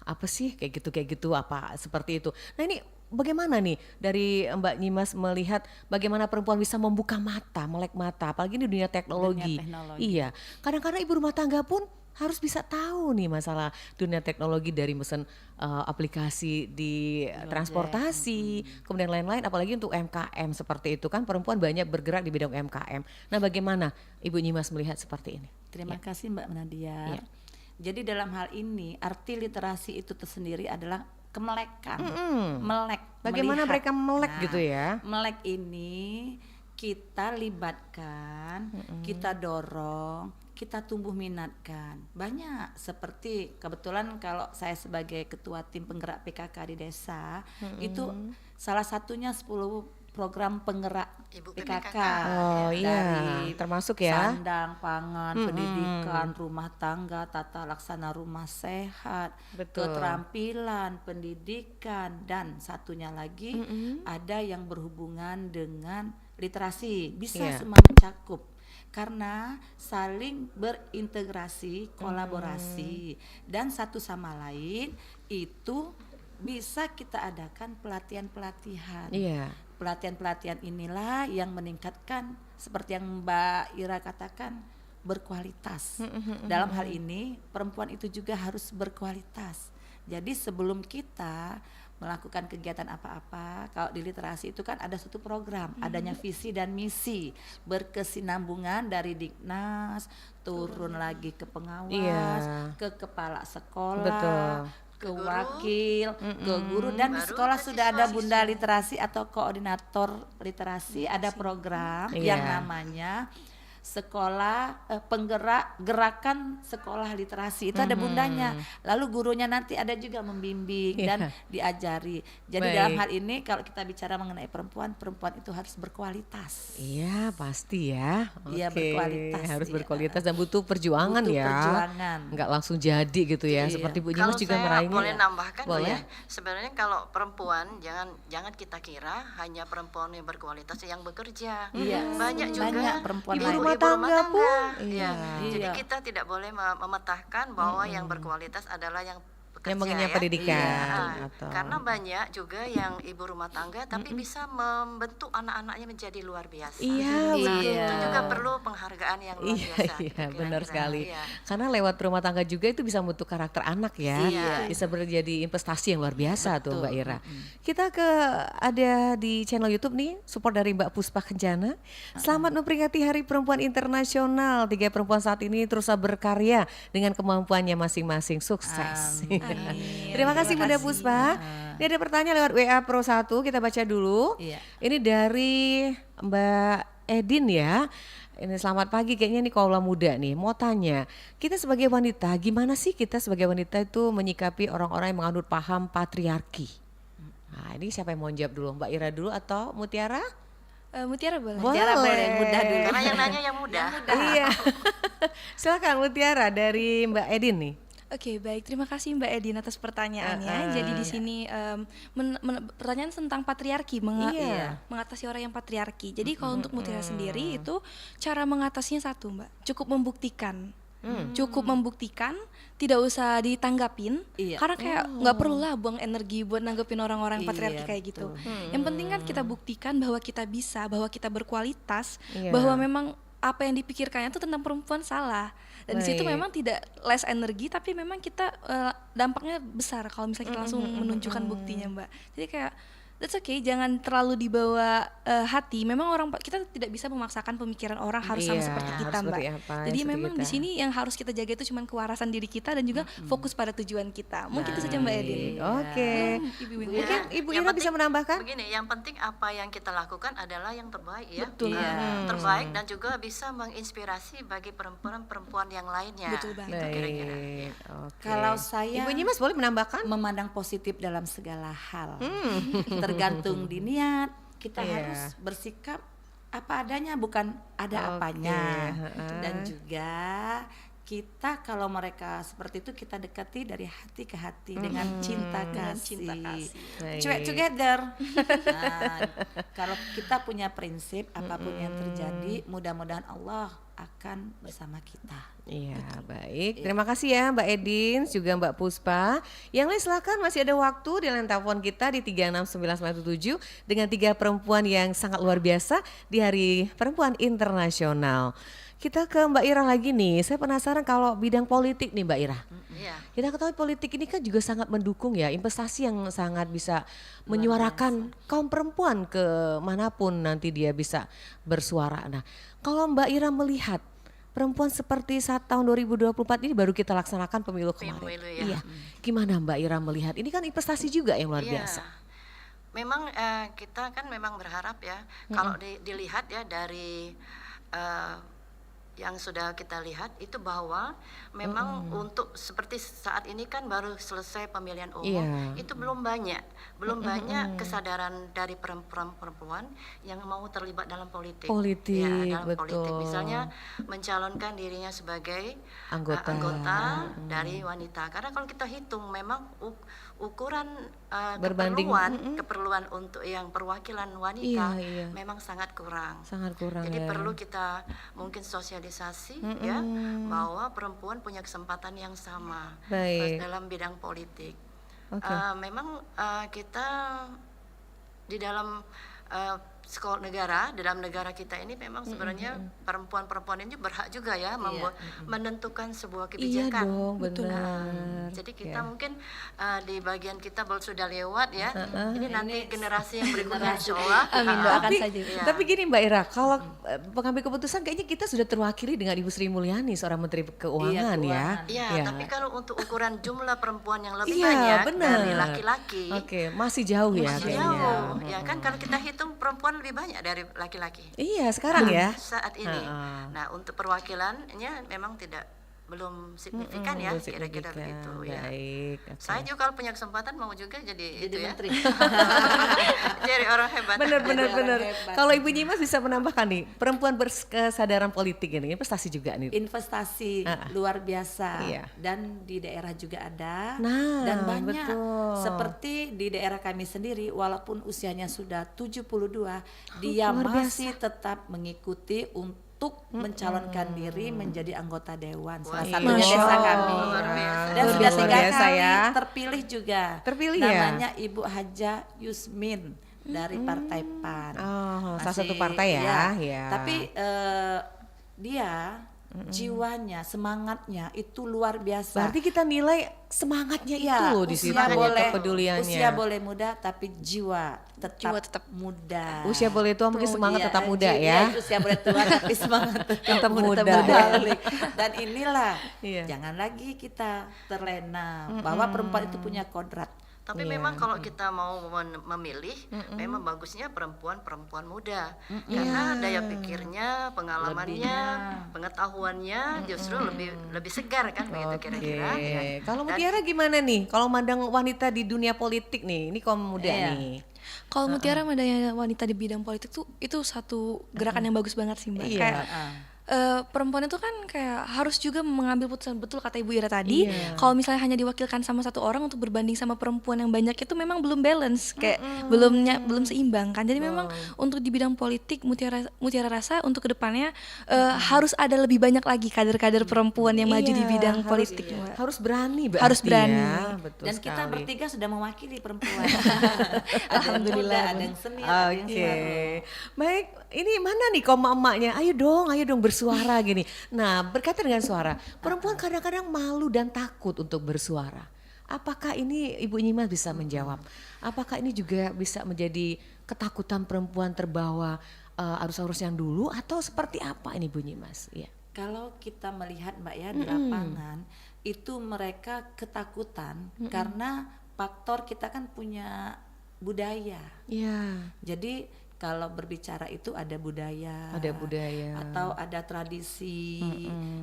apa sih kayak gitu apa seperti itu. Nah, ini bagaimana nih dari Mbak Nyimas melihat bagaimana perempuan bisa membuka mata, melek mata, apalagi di dunia teknologi. Iya, kadang-kadang ibu rumah tangga pun harus bisa tahu nih masalah dunia teknologi dari mesen aplikasi di transportasi, kemudian lain-lain, apalagi untuk UMKM seperti itu kan perempuan banyak bergerak di bidang UMKM. Nah, bagaimana Ibu Nyimas melihat seperti ini? Terima kasih Mbak Nadia. Jadi dalam hal ini arti literasi itu tersendiri adalah kemelekan, melek. Bagaimana melihat. mereka melek gitu ya? Melek ini kita libatkan, kita dorong, kita tumbuh minatkan. Banyak seperti kebetulan kalau saya sebagai ketua tim penggerak PKK di desa, itu salah satunya 10 program penggerak Ibu PKK. Oh dari termasuk ya. sandang, pangan, pendidikan, rumah tangga, tata laksana rumah sehat, keterampilan, pendidikan, dan satunya lagi ada yang berhubungan dengan literasi. Bisa semua mencakup karena saling berintegrasi, kolaborasi, dan satu sama lain itu bisa kita adakan pelatihan-pelatihan. Pelatihan-pelatihan inilah yang meningkatkan seperti yang Mbak Ira katakan berkualitas. Dalam hal ini perempuan itu juga harus berkualitas. Jadi sebelum kita melakukan kegiatan apa-apa, kalau di literasi itu kan ada suatu program, adanya visi dan misi berkesinambungan dari Diknas turun lagi ke pengawas, ke kepala sekolah, ke wakil, ke guru, dan di sekolah sudah ada bunda literasi atau koordinator literasi, ada program yang namanya sekolah gerakan sekolah literasi, itu ada bundanya, lalu gurunya nanti ada juga membimbing dan diajari. Jadi dalam hal ini kalau kita bicara mengenai perempuan itu harus berkualitas. Iya pasti ya. Iya berkualitas. Harus berkualitas dan butuh perjuangan ya. Perjuangan. Nggak langsung jadi gitu ya. Seperti Bu Nyimas juga meraihnya. Boleh nambahkan ya. Sebenarnya kalau perempuan jangan kita kira hanya perempuan yang berkualitas yang bekerja. Banyak juga perempuan ibu rumah tangga pun. Jadi kita tidak boleh mematahkan bahwa yang berkualitas adalah yang bekerja, yang mengenyam pendidikan. Karena banyak juga yang ibu rumah tangga tapi bisa membentuk anak-anaknya menjadi luar biasa. Itu juga perlu penghargaan yang luar biasa. Benar sekali. Karena lewat rumah tangga juga itu bisa membentuk karakter anak ya. Bisa menjadi investasi yang luar biasa tuh Mbak Ira. Kita ada di channel YouTube nih, support dari Mbak Puspa Kenjana. Selamat memperingati Hari Perempuan Internasional. 3 perempuan saat ini terus berkarya dengan kemampuannya masing-masing. Sukses. Terima kasih Bunda Puspa. Ini ada pertanyaan lewat WA Pro 1, kita baca dulu. Ini dari Mbak Edin ya. Ini selamat pagi, kayaknya ini kaula muda nih. Mau tanya, kita sebagai wanita, gimana sih kita sebagai wanita itu menyikapi orang-orang yang menganut paham patriarki? Nah, ini siapa yang mau jawab dulu? Mbak Ira dulu atau Mutiara? Mutiara boleh. Mutiara boleh, mudah dulu. Karena yang nanya yang muda. Iya. Silakan Mutiara dari Mbak Edin nih. Oke, baik. Terima kasih Mbak Edin atas pertanyaannya. Jadi di sini pertanyaan tentang patriarki, mengatasi orang yang patriarki. Jadi kalau untuk Mutiara sendiri itu cara mengatasinya satu, Mbak. Cukup membuktikan. Cukup membuktikan, tidak usah ditanggapin. Karena kayak nggak perlu lah buang energi buat nanggepin orang-orang patriarki kayak gitu. Yang penting kan kita buktikan bahwa kita bisa, bahwa kita berkualitas, bahwa memang apa yang dipikirkannya itu tentang perempuan salah. Dan di situ memang tidak less energi, tapi memang kita dampaknya besar kalau misalnya kita langsung menunjukkan buktinya, Mbak. Jadi kayak that's okay, jangan terlalu dibawa hati. Memang kita tidak bisa memaksakan pemikiran orang harus sama seperti kita, Mbak. Jadi memang di sini yang harus kita jaga itu cuma kewarasan diri kita dan juga fokus pada tujuan kita. Mungkin itu saja Mbak Edin. Oke. Mungkin Ibu Ira bisa menambahkan? Begini, yang penting apa yang kita lakukan adalah yang terbaik ya. Betul. Terbaik dan juga bisa menginspirasi bagi perempuan-perempuan yang lainnya. Betul banget. Kira-kira. Kalau saya Ibu Nyimas boleh menambahkan? Memandang positif dalam segala hal. Tergantung di niat kita Iya. harus bersikap apa adanya, bukan ada Oke, apanya. heeh. Dan juga kita kalau mereka seperti itu kita dekati dari hati ke hati dengan cinta Dengan kasih. cinta kasih. Cuek Baik. together. Nah, kalau kita punya prinsip apapun yang terjadi, mudah-mudahan Allah akan bersama kita. Iya, baik. Terima kasih ya Mbak Edin, juga Mbak Puspa. Yang lain silakan, masih ada waktu di line telepon kita di 36997 dengan 3 perempuan yang sangat luar biasa di Hari Perempuan Internasional. Kita ke Mbak Ira lagi nih. Saya penasaran kalau bidang politik nih Mbak Ira. Iya. Kita ketahui politik ini kan juga sangat mendukung ya, investasi yang sangat bisa menyuarakan kaum perempuan ke manapun nanti dia bisa bersuara. Nah, kalau Mbak Ira melihat perempuan seperti saat tahun 2024 ini baru kita laksanakan pemilu kemarin. Pemilu ya. Iya. Gimana Mbak Ira melihat? Ini kan investasi juga yang luar Iya. biasa. Memang kita kan memang berharap ya, kalau dilihat ya dari yang sudah kita lihat itu bahwa memang untuk seperti saat ini kan baru selesai pemilihan umum, Iya. itu belum banyak kesadaran dari perempuan yang mau terlibat dalam politik. Politik, Ya, dalam betul. politik, misalnya mencalonkan dirinya sebagai Anggota. anggota dari wanita. Karena kalau kita hitung memang ukuran Berbanding, keperluan untuk yang perwakilan wanita Iya, iya. memang sangat kurang. Sangat kurang Jadi ya. perlu kita mungkin sosialisasi ya bahwa perempuan punya kesempatan yang sama Baik. dalam bidang politik. Oke. Memang kita di dalam sekolah negara, dalam negara kita ini memang sebenarnya perempuan-perempuan ini berhak juga ya menentukan sebuah Iya kebijakan. dong, benar. Jadi kita Ya. mungkin di bagian kita baru sudah lewat ya. Ini nanti generasi yang berikutnya insya Allah. Amin, doakan Tapi, saja. Iya. tapi gini Mbak Ira, kalau pengambil keputusan kayaknya kita sudah terwakili dengan Ibu Sri Mulyani, seorang Menteri Keuangan ya. Iya, Ya. tapi kalau untuk ukuran jumlah perempuan yang lebih Iya, banyak benar. dari laki-laki, Oke, masih jauh ya masih kayaknya. jauh. Ya kan kalau kita hitung perempuan lebih banyak dari laki-laki. Iya, sekarang ya. Saat ini. Nah, untuk perwakilannya memang belum signifikan ya, belum kira-kira signifikan. begitu ya. Baik, oke. Saya juga kalau punya kesempatan mau juga jadi itu ya. menteri. Jadi orang hebat. Benar. hebat. Kalau Ibu Nyimas bisa menambahkan nih, perempuan berkesadaran politik ini investasi juga nih. Investasi luar biasa. Iya. Dan di daerah juga ada. Nah, Dan banyak betul. seperti di daerah kami sendiri, walaupun usianya sudah 72, dia luar biasa. masih tetap mengikuti untuk mencalonkan diri menjadi anggota dewan salah Wah, satunya Masya desa Allah. kami. Luar biasa. Dan Luar sudah biasa 3 kali ya. terpilih juga. Terpilih ya? Namanya Ibu Haja Yusmin dari Partai PAN. Oh, salah satu Masih- partai ya. iya. Ya. Tapi dia jiwanya, semangatnya itu luar biasa. Berarti kita nilai semangatnya itu Iya, loh di situ, kepeduliannya. usia boleh muda tapi jiwa Jiwa tetap muda. Usia boleh tua mungkin semangat Iya, tetap muda ya. Usia boleh tua tapi semangat Tetap muda. balik. Dan inilah Iya. jangan lagi kita terlena bahwa perempuan itu punya kodrat. Tapi Iya. memang kalau kita mau memilih, memang bagusnya perempuan muda, karena daya pikirnya, pengalamannya, pengetahuannya justru lebih segar kan begitu kira-kira. Oke. Ya. Kalau Dan- Mutiara gimana nih? Kalau mandang wanita di dunia politik nih, ini kaum muda Iya. nih. Kalau Mutiara Madanya wanita di bidang politik tuh itu satu gerakan yang bagus banget sih Mbak. Iya. Kayak perempuan itu kan kayak harus juga mengambil putusan, betul kata Ibu Ira tadi. Iya. Kalau misalnya hanya diwakilkan sama satu orang untuk berbanding sama perempuan yang banyak itu memang belum balance, kayak belum seimbang kan. Jadi memang untuk di bidang politik Mutiara rasa untuk kedepannya harus ada lebih banyak lagi kader-kader perempuan yang maju di Iya, bidang harus- politik Mbak. Harus berani berarti Harus berani. ya. Betul Dan kita sekali. bertiga sudah mewakili perempuan. Ada yang muda, ada yang senior, ada yang Oke, senior. baik. Ini mana nih kaum emaknya? Ayo dong bersuara gini. Nah, berkaitan dengan suara, perempuan kadang-kadang malu dan takut untuk bersuara. Apakah ini Ibu Nyimas bisa menjawab? Apakah ini juga bisa menjadi ketakutan perempuan terbawa arus-arus yang dulu atau seperti apa ini Bu Nyimas? Iya. Kalau kita melihat Mbak ya di lapangan itu mereka ketakutan karena faktor kita kan punya budaya. Iya. Jadi kalau berbicara itu ada budaya, atau ada tradisi,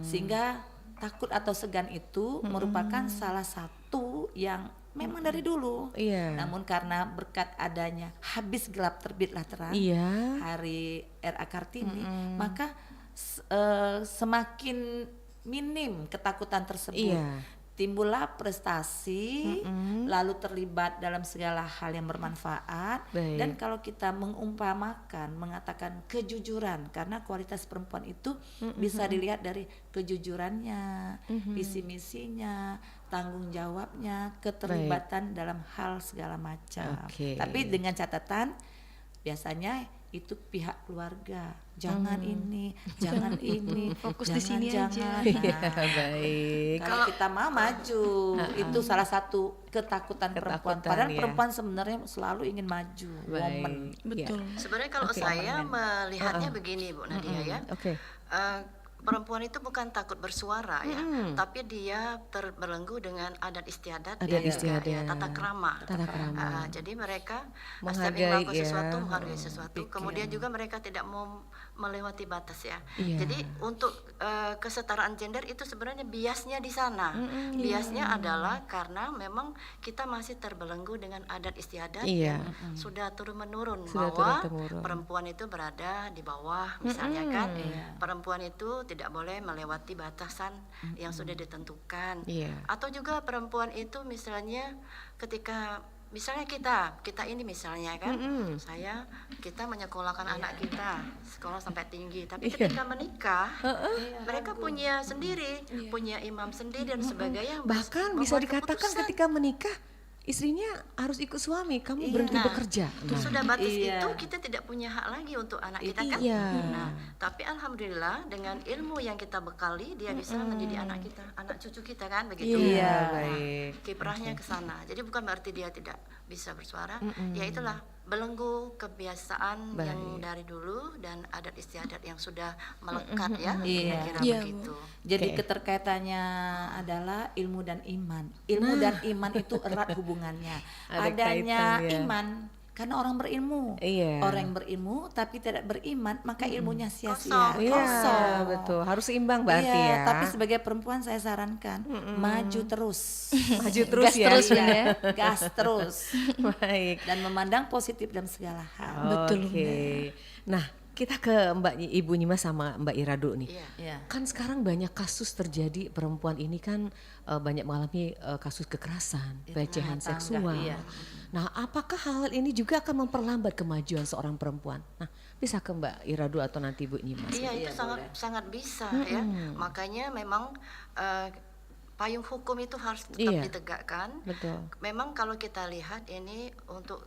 sehingga takut atau segan itu merupakan salah satu yang memang dari dulu. Iya. Namun karena berkat adanya habis gelap terbitlah terang, Iya. Hari R.A. Kartini, maka semakin minim ketakutan tersebut. Iya. Timbullah prestasi, lalu terlibat dalam segala hal yang bermanfaat. Baik. Dan kalau kita mengumpamakan, mengatakan kejujuran, karena kualitas perempuan itu bisa dilihat dari kejujurannya, visi misinya, tanggung jawabnya, keterlibatan dalam hal segala macam. Oke. Tapi dengan catatan, biasanya itu pihak keluarga, jangan ini, jangan ini, Fokus jangan, di sini aja. jangan. Iya, Nah, baik. kalau kita mau maju, itu salah satu ketakutan perempuan. Ketakutan, Padahal ya. perempuan sebenarnya selalu ingin maju, woman. Betul. Sebenarnya kalau Oke. saya melihatnya begini Bu Nadia ya. Oke. Perempuan itu bukan takut bersuara ya, tapi dia terbelenggu dengan adat istiadat Adat dan juga istiadat. ya, tata krama. Tata krama. Jadi mereka Menghargai, setiap melakukan ya. sesuatu menghargai sesuatu. Pikir. Kemudian juga mereka tidak mau melewati batas ya. Iya. Jadi untuk kesetaraan gender itu sebenarnya biasnya di sana. Biasnya adalah karena memang kita masih terbelenggu dengan adat istiadat Iya. yang sudah turun menurun Sudah bahwa turun-temurun. perempuan itu berada di bawah misalnya kan. Iya. Perempuan itu tidak boleh melewati batasan yang sudah ditentukan. Iya. Atau juga perempuan itu misalnya ketika misalnya kita ini misalnya kan, kita menyekolahkan anak kita sekolah sampai tinggi, tapi ketika menikah mereka punya sendiri, punya imam sendiri dan sebagainya. Bahkan bisa membuat dikatakan keputusan. ketika menikah istrinya harus ikut suami, kamu berhenti Nah, bekerja. Sudah batas Iya. itu kita tidak punya hak lagi untuk anak kita kan. Iya. Nah, tapi alhamdulillah dengan ilmu yang kita bekali dia bisa mendidik anak kita, anak cucu kita kan begitu. Iya, Nah, baik. kiprahnya ke sana. Jadi bukan berarti dia tidak bisa bersuara, ya itulah belenggu kebiasaan Baik. yang dari dulu dan adat istiadat yang sudah melekat ya, Iya. kira-kira Iya, Bu. begitu. Jadi Oke. keterkaitannya adalah ilmu dan iman. Ilmu dan iman itu erat hubungannya. Ada Adanya kaitan, ya. iman karena orang berilmu. Iya. Orang yang berilmu tapi tidak beriman, maka ilmunya sia-sia. Kosong. Iya, Kosong. betul. Harus seimbang berarti Iya, ya. tapi sebagai perempuan saya sarankan maju terus. Maju terus Gas ya. terus, Iya, Bunda ya. gas terus Baik. dan memandang positif dalam segala hal. Betul, Oke. Nah, kita ke Ibu Nyimas sama Mbak Iradu nih. Iya. Iya. Kan sekarang banyak kasus terjadi, perempuan ini kan banyak mengalami kasus kekerasan, pelecehan rumah tangga, seksual. iya. Nah, apakah hal ini juga akan memperlambat kemajuan seorang perempuan? Nah, bisa ke Mbak Iradu atau nanti Bu Nyimas? Iya, itu sangat bisa ya. Makanya memang payung hukum itu harus tetap Iya. ditegakkan. Betul. Memang kalau kita lihat ini untuk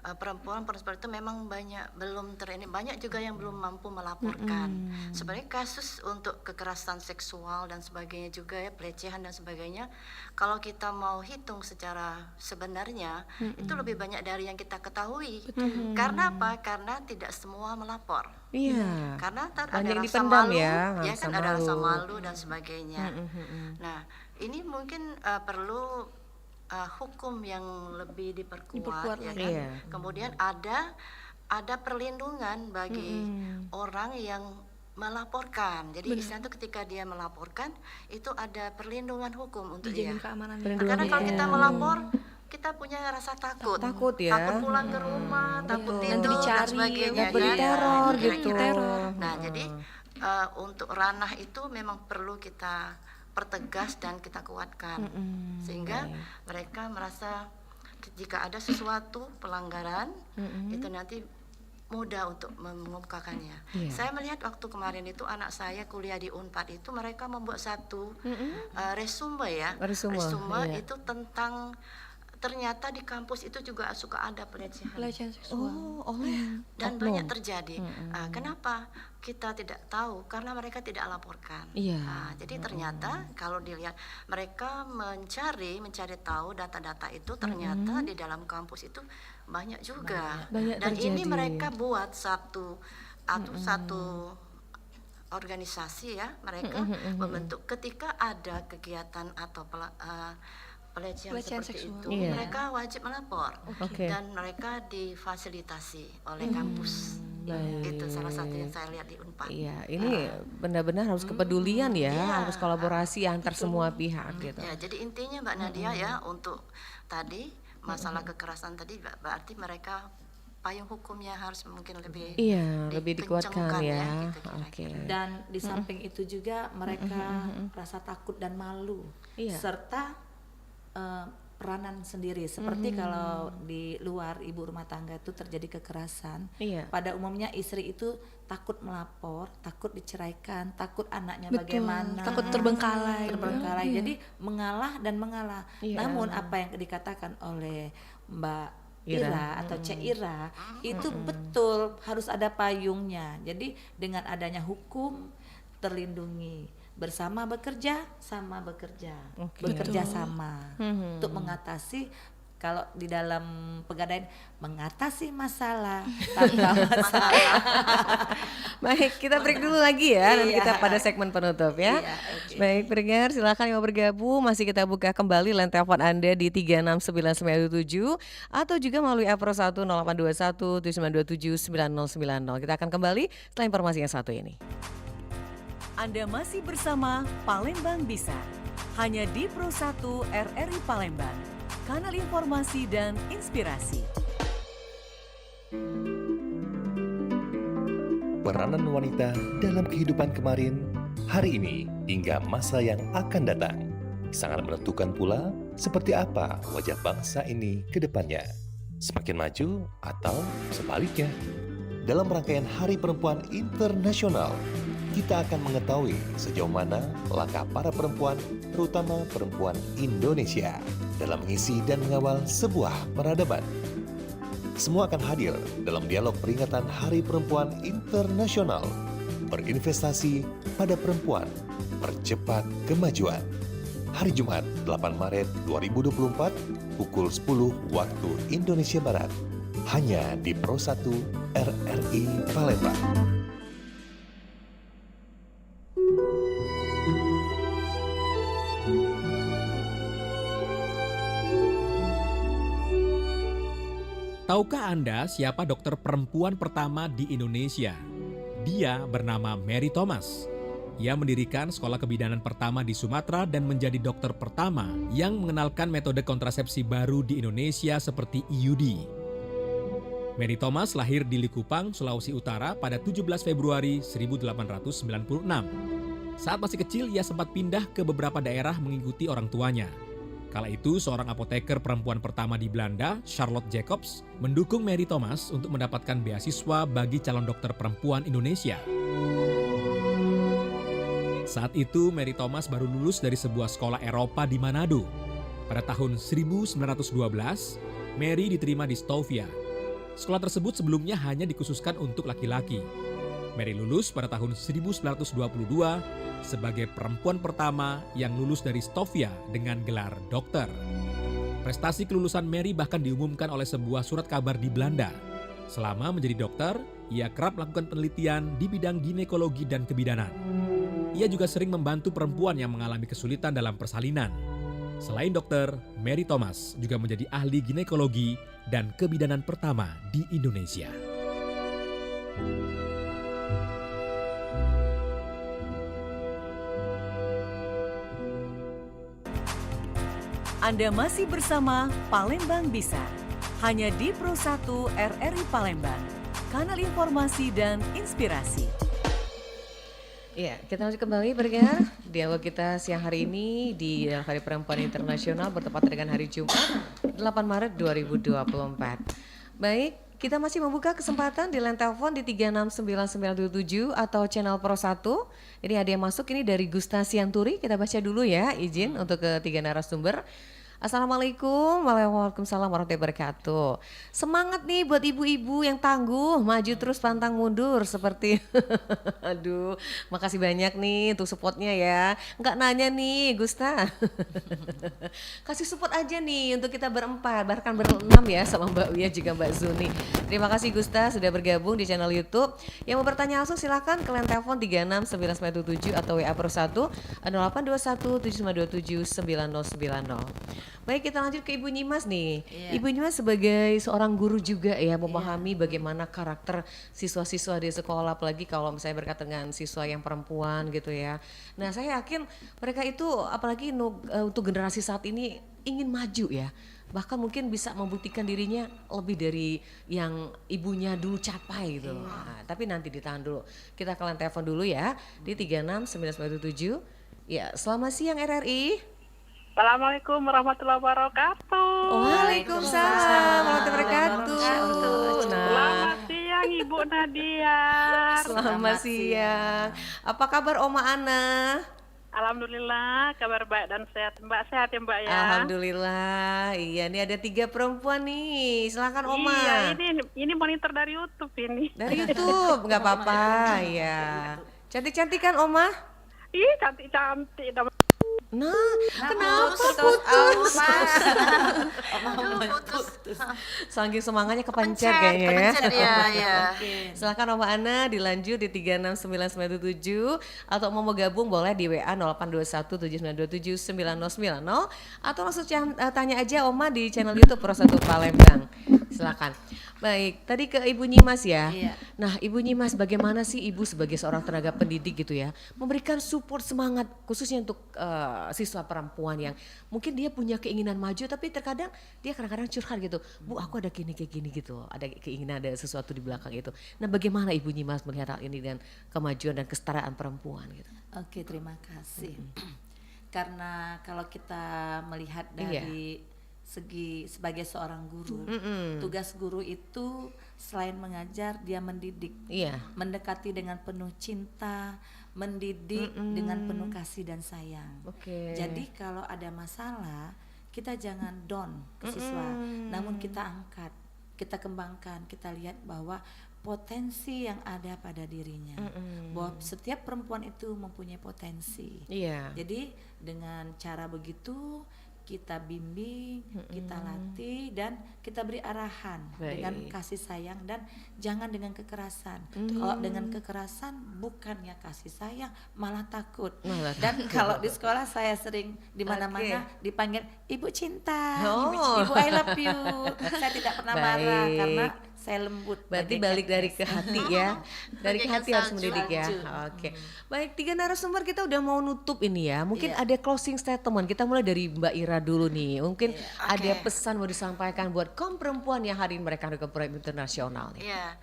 perempuan seperti itu memang banyak juga yang belum mampu melaporkan. Sebenarnya kasus untuk kekerasan seksual dan sebagainya juga ya, pelecehan dan sebagainya, kalau kita mau hitung secara sebenarnya itu lebih banyak dari yang kita ketahui. Karena apa? Karena tidak semua melapor. Iya. Karena ada Banyak rasa dipendam malu, ya, ya rasa kan ada rasa malu. malu dan sebagainya. Nah, ini mungkin perlu hukum yang lebih diperkuat ya lagi. kan. Iya. Kemudian ada perlindungan bagi orang yang melaporkan. Jadi istilahnya itu ketika dia melaporkan itu ada perlindungan hukum untuk dia. Dijamin keamanan. Perlindungan, Karena kalau iya. kita melapor kita punya rasa takut. Takut ya. Takut pulang ke rumah, takut Nanti tidur dan dicari, sebagainya. Takut kan. diteror Nah, gitu. kira-kira. Nah, jadi untuk ranah itu memang perlu kita pertegas dan kita kuatkan sehingga mereka merasa jika ada sesuatu pelanggaran itu nanti mudah untuk mengungkapkannya. Iya. Saya melihat waktu kemarin itu anak saya kuliah di Unpad itu mereka membuat satu resume ya. Resume, iya. itu tentang ternyata di kampus itu juga suka ada pelecehan. Pelecehan seksual. Oh, oleh Dan oknum. banyak terjadi. Kenapa kita tidak tahu? Karena mereka tidak laporkan. Iya. Jadi ternyata kalau dilihat mereka mencari tahu data-data itu ternyata di dalam kampus itu banyak juga. Banyak Dan ini terjadi. mereka buat satu organisasi ya. Mereka membentuk ketika ada kegiatan atau pelecehan Pelecehan seperti seksual. itu, Iya. mereka wajib melapor Oke. dan mereka difasilitasi oleh kampus. Itu salah satu yang saya lihat di Unpad. Iya, ini benar-benar harus kepedulian ya, harus kolaborasi antar semua pihak gitu. Ya, jadi intinya Mbak Nadia ya, untuk tadi masalah kekerasan tadi berarti mereka payung hukumnya harus mungkin lebih lebih dikuatkan ya. Gitu, Oke. Dan di samping itu juga mereka rasa takut dan malu, serta peranan sendiri. Seperti kalau di luar ibu rumah tangga itu terjadi kekerasan, pada umumnya istri itu takut melapor, takut diceraikan, takut anaknya bagaimana, takut terbengkalai. Jadi mengalah dan mengalah. Namun apa yang dikatakan oleh Mbak Ira atau Cek Ira itu betul, harus ada payungnya. Jadi dengan adanya hukum terlindungi, bersama bekerja, sama bekerja, bekerja sama untuk mengatasi, kalau di dalam pegadaian, mengatasi masalah tanpa masalah. Baik, kita break dulu lagi ya, nanti kita pada segmen penutup ya. Baik, pendengar silakan yang mau bergabung, masih kita buka kembali line telepon Anda di 36997 atau juga melalui Apro 1 0821 7927 9090. Kita akan kembali setelah informasi yang satu ini. Anda masih bersama Palembang Bisa, hanya di Pro 1 RRI Palembang, kanal informasi dan inspirasi. Peranan wanita dalam kehidupan kemarin, hari ini, hingga masa yang akan datang, sangat menentukan pula seperti apa wajah bangsa ini ke depannya, semakin maju atau sebaliknya. Dalam rangkaian Hari Perempuan Internasional, kita akan mengetahui sejauh mana langkah para perempuan, terutama perempuan Indonesia, dalam mengisi dan mengawal sebuah peradaban. Semua akan hadir dalam dialog peringatan Hari Perempuan Internasional. Berinvestasi pada perempuan, percepat kemajuan. Hari Jumat 8 Maret 2024, pukul 10 waktu Indonesia Barat. Hanya di Pro 1 RRI Palembang. Tahukah Anda siapa dokter perempuan pertama di Indonesia? Dia bernama Mary Thomas. Ia mendirikan sekolah kebidanan pertama di Sumatera dan menjadi dokter pertama yang mengenalkan metode kontrasepsi baru di Indonesia seperti IUD. Mary Thomas lahir di Likupang, Sulawesi Utara pada 17 Februari 1896. Saat masih kecil, ia sempat pindah ke beberapa daerah mengikuti orang tuanya. Kala itu, seorang apoteker perempuan pertama di Belanda, Charlotte Jacobs, mendukung Mary Thomas untuk mendapatkan beasiswa bagi calon dokter perempuan Indonesia. Saat itu, Mary Thomas baru lulus dari sebuah sekolah Eropa di Manado. Pada tahun 1912, Mary diterima di Stovia. Sekolah tersebut sebelumnya hanya dikhususkan untuk laki-laki. Mary lulus pada tahun 1922 sebagai perempuan pertama yang lulus dari Stovia dengan gelar dokter. Prestasi kelulusan Mary bahkan diumumkan oleh sebuah surat kabar di Belanda. Selama menjadi dokter, ia kerap melakukan penelitian di bidang ginekologi dan kebidanan. Ia juga sering membantu perempuan yang mengalami kesulitan dalam persalinan. Selain dokter, Mary Thomas juga menjadi ahli ginekologi dan kebidanan pertama di Indonesia. Anda masih bersama Palembang Bisa, hanya di Pro 1 RRI Palembang, kanal informasi dan inspirasi. Ya, kita masih kembali berdengar dialog kita siang hari ini di Hari Perempuan Internasional bertepatan dengan hari Jumat 8 Maret 2024. Baik, kita masih membuka kesempatan di line telepon di 36997 atau channel Pro 1. Ini ada yang masuk ini dari Gusta Sianturi, kita baca dulu ya, izin untuk ketiga narasumber. Assalamualaikum, waalaikumsalam warahmatullahi wabarakatuh. Semangat nih buat ibu-ibu yang tangguh, maju terus pantang mundur seperti aduh, makasih banyak nih untuk supportnya ya. Enggak nanya nih Gusta. Kasih support aja nih untuk kita berempat, bahkan berenam ya sama Mbak Wia juga Mbak Zuni. Terima kasih Gusta sudah bergabung di channel YouTube. Yang mau bertanya langsung silakan ke line telepon 36997 atau WA Pro 1 0821 7527 9090. Baik, kita lanjut ke Ibu Nyimas nih. Iya. Ibu Nyimas sebagai seorang guru juga ya, memahami bagaimana karakter siswa-siswa di sekolah, apalagi kalau misalnya berkaitan dengan siswa yang perempuan gitu ya. Nah, saya yakin mereka itu apalagi untuk generasi saat ini ingin maju ya. Bahkan mungkin bisa membuktikan dirinya lebih dari yang ibunya dulu capai gitu. Nah, tapi nanti ditahan dulu. Kita kalian telepon dulu ya di 36997. Ya, selamat siang RRI. Assalamualaikum warahmatullahi wabarakatuh. Waalaikumsalam warahmatullahi wabarakatuh. Selamat siang Ibu Nadia. Selamat siang. Apa kabar Oma Ana? Alhamdulillah kabar baik dan sehat. Mbak sehat ya Mbak ya. Alhamdulillah. Iya, nih ada 3 perempuan nih. Silakan Oma. Iya, ini monitor dari YouTube ini. Dari YouTube, nggak apa-apa ya. Cantik-cantik kan Oma? Ih, cantik-cantik. Nah, kenapa putus? Saking semangatnya kepencet kayaknya ya. Silakan Oma Ana dilanjut di 36997 atau mau gabung boleh di WA 082179279090 atau langsung tanya aja Oma di channel YouTube Pro 1 Palembang. Silakan. Baik, tadi ke Ibu Nyimas ya. Iya. Nah, Ibu Nyimas bagaimana sih Ibu sebagai seorang tenaga pendidik gitu ya, memberikan support semangat khususnya untuk siswa perempuan yang mungkin dia punya keinginan maju tapi terkadang dia kadang-kadang curhat gitu, Bu aku ada gini kayak gini gitu, ada keinginan ada sesuatu di belakang itu. Nah, bagaimana Ibu Nyimas melihat hal ini dan kemajuan dan kesetaraan perempuan gitu? Oke, terima kasih. Karena kalau kita melihat dari segi sebagai seorang guru, tugas guru itu selain mengajar dia mendidik, mendekati dengan penuh cinta, mendidik dengan penuh kasih dan sayang. Jadi kalau ada masalah kita jangan down ke siswa, namun kita angkat, kita kembangkan, kita lihat bahwa potensi yang ada pada dirinya, bahwa setiap perempuan itu mempunyai potensi. Jadi dengan cara begitu kita bimbing, kita latih dan kita beri arahan dengan kasih sayang dan jangan dengan kekerasan. Kalau dengan kekerasan bukannya kasih sayang malah takut. Dan kalau di sekolah saya sering di mana-mana dipanggil Ibu Cinta, Ibu I love you. Saya tidak pernah marah karena saya lembut. Berarti balik dari ke hati ya. Dari ke hati harus mendidik ya. Oke. Baik, 3 narasumber kita udah mau nutup ini ya. Mungkin ada closing statement. Kita mulai dari Mbak Ira dulu nih. Mungkin ada pesan mau disampaikan buat kaum perempuan yang hari ini mereka ada ke proyek internasional nih. Iya.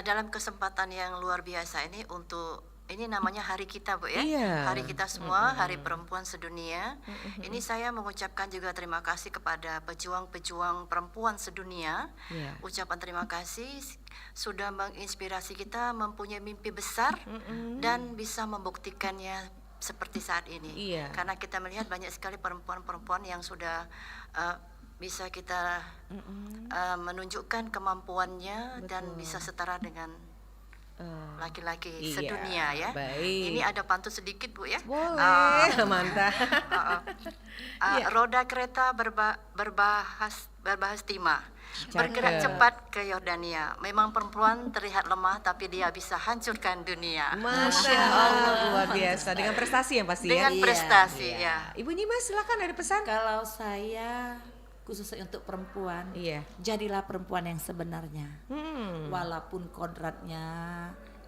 Dalam kesempatan yang luar biasa ini untuk ini namanya hari kita Bu ya, hari kita semua, hari perempuan sedunia. Ini saya mengucapkan juga terima kasih kepada pejuang-pejuang perempuan sedunia. Ucapan terima kasih sudah menginspirasi kita mempunyai mimpi besar dan bisa membuktikannya seperti saat ini. Karena kita melihat banyak sekali perempuan-perempuan yang sudah bisa kita menunjukkan kemampuannya dan bisa setara dengan laki-laki sedunia ya. Ini ada pantun sedikit Bu ya. Boleh, mantap. Roda kereta berbahas timah, bergerak cepat ke Yordania. Memang perempuan terlihat lemah tapi dia bisa hancurkan dunia. Masya Allah, luar biasa. Dengan prestasi yang pasti dengan prestasi ya. Ibu Nyimas silakan ada pesan. Kalau saya khususnya untuk perempuan, jadilah perempuan yang sebenarnya. Walaupun kodratnya,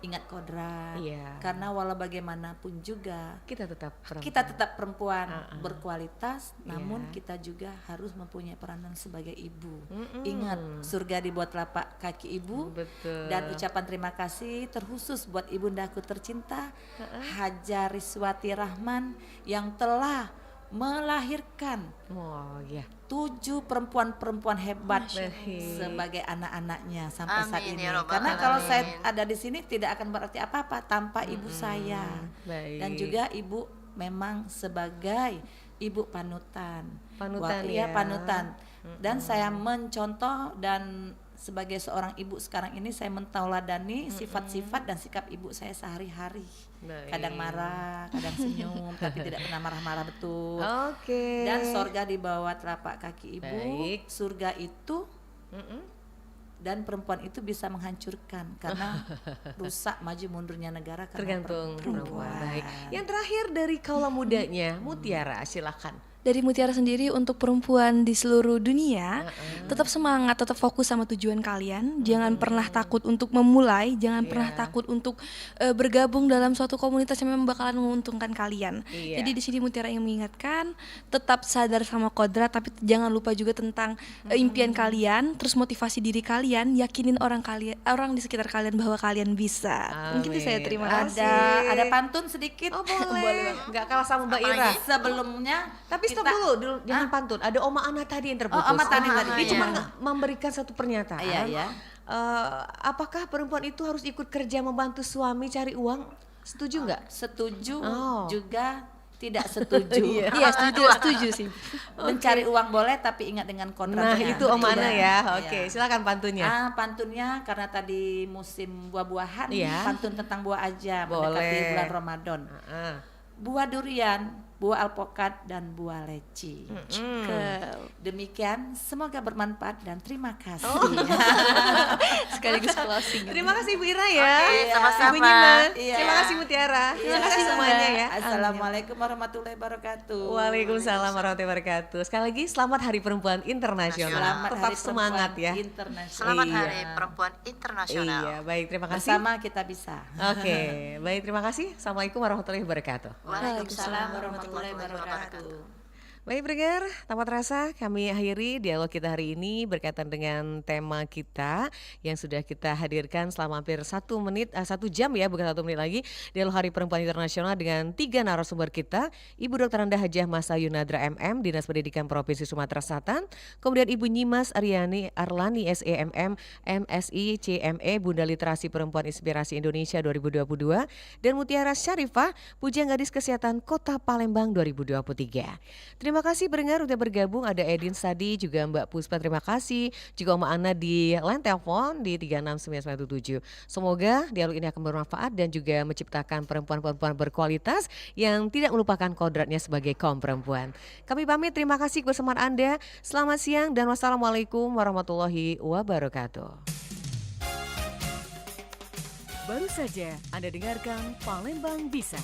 ingat kodrat. Karena walau bagaimanapun juga kita tetap perempuan berkualitas, namun kita juga harus mempunyai peranan sebagai ibu. Ingat, surga di bawah telapak kaki ibu. Dan ucapan terima kasih terkhusus buat ibundaku tercinta Hajar Rizwati Rahman yang telah melahirkan 7 perempuan-perempuan hebat sebagai anak-anaknya sampai saat ini. Karena kalau saya ada di sini tidak akan berarti apa-apa tanpa ibu saya. Dan juga ibu memang sebagai ibu panutan. Panutan. Dan saya mencontoh dan sebagai seorang ibu sekarang ini saya mentauladani sifat-sifat dan sikap ibu saya sehari-hari. Kadang marah, kadang senyum, tapi tidak pernah marah-marah betul. Dan surga di bawah telapak kaki ibu. Surga itu dan perempuan itu bisa menghancurkan karena rusak maju mundurnya negara karena tergantung perempuan. Yang terakhir dari kaula mudanya, Mutiara silakan. Dari Mutiara sendiri untuk perempuan di seluruh dunia, tetap semangat, tetap fokus sama tujuan kalian. Jangan pernah takut untuk memulai, jangan pernah takut untuk bergabung dalam suatu komunitas yang memang bakalan menguntungkan kalian. Jadi di sini Mutiara ingin mengingatkan, tetap sadar sama kodrat, tapi jangan lupa juga tentang impian kalian, terus motivasi diri kalian, yakinin orang di sekitar kalian bahwa kalian bisa. Mungkin itu saya terima kasih. Ada pantun sedikit. Oh boleh. Nggak kalah sama Mbak Ira. Sebelumnya Tapi stop dulu, jangan pantun. Ada Oma Ana tadi yang terputus. Oma tadi. Dia cuma memberikan satu pernyataan. Iya. Apakah perempuan itu harus ikut kerja membantu suami cari uang? Setuju nggak? Setuju juga tidak setuju. Iya, setuju sih. Mencari uang boleh tapi ingat dengan kontraknya. Nah, itu Om Ana ya. Oke, silakan pantunnya. Pantunnya karena tadi musim buah-buahan, pantun tentang buah aja mendekati bulan Ramadan. Buah durian, buah alpukat dan buah leci. Demikian, semoga bermanfaat dan terima kasih. Sekaligus closing. Terima kasih Ibu Ira ya. Sama-sama. Ibu Nyiman. Terima kasih Mutiara. Terima kasih semuanya ya. Assalamualaikum warahmatullahi wabarakatuh. Waalaikumsalam warahmatullahi wabarakatuh. Sekali lagi selamat Hari Perempuan Internasional. Selamat Tetap Hari semangat ya. Selamat Hari Perempuan Internasional. Iya, baik, terima kasih. Bersama kita bisa. Oke, baik, terima kasih. Assalamualaikum warahmatullahi wabarakatuh. Waalaikumsalam warahmatullahi wabarakatuh. Baik pendengar, tanpa terasa kami akhiri dialog kita hari ini berkaitan dengan tema kita yang sudah kita hadirkan selama hampir 1 jam ya, bukan 1 menit lagi. Dialog Hari Perempuan Internasional dengan 3 narasumber kita, Ibu Dr. Anda Hajah Masa Yunadra MM, Dinas Pendidikan Provinsi Sumatera Selatan, kemudian Ibu Nyimas Aryani Arlani SEMM, MSI CME, Bunda Literasi Perempuan Inspirasi Indonesia 2022, dan Mutiara Syarifah, Pujian Gadis Kesehatan Kota Palembang 2023. Terima kasih pendengar udah bergabung, ada Edin Sadi, juga Mbak Puspa, terima kasih. Juga Oma Ana di line telepon di 36997. Semoga dialog ini akan bermanfaat dan juga menciptakan perempuan-perempuan berkualitas yang tidak melupakan kodratnya sebagai kaum perempuan. Kami pamit, terima kasih kebersamaan Anda. Selamat siang dan wassalamualaikum warahmatullahi wabarakatuh. Baru saja Anda dengarkan Palembang Bisa.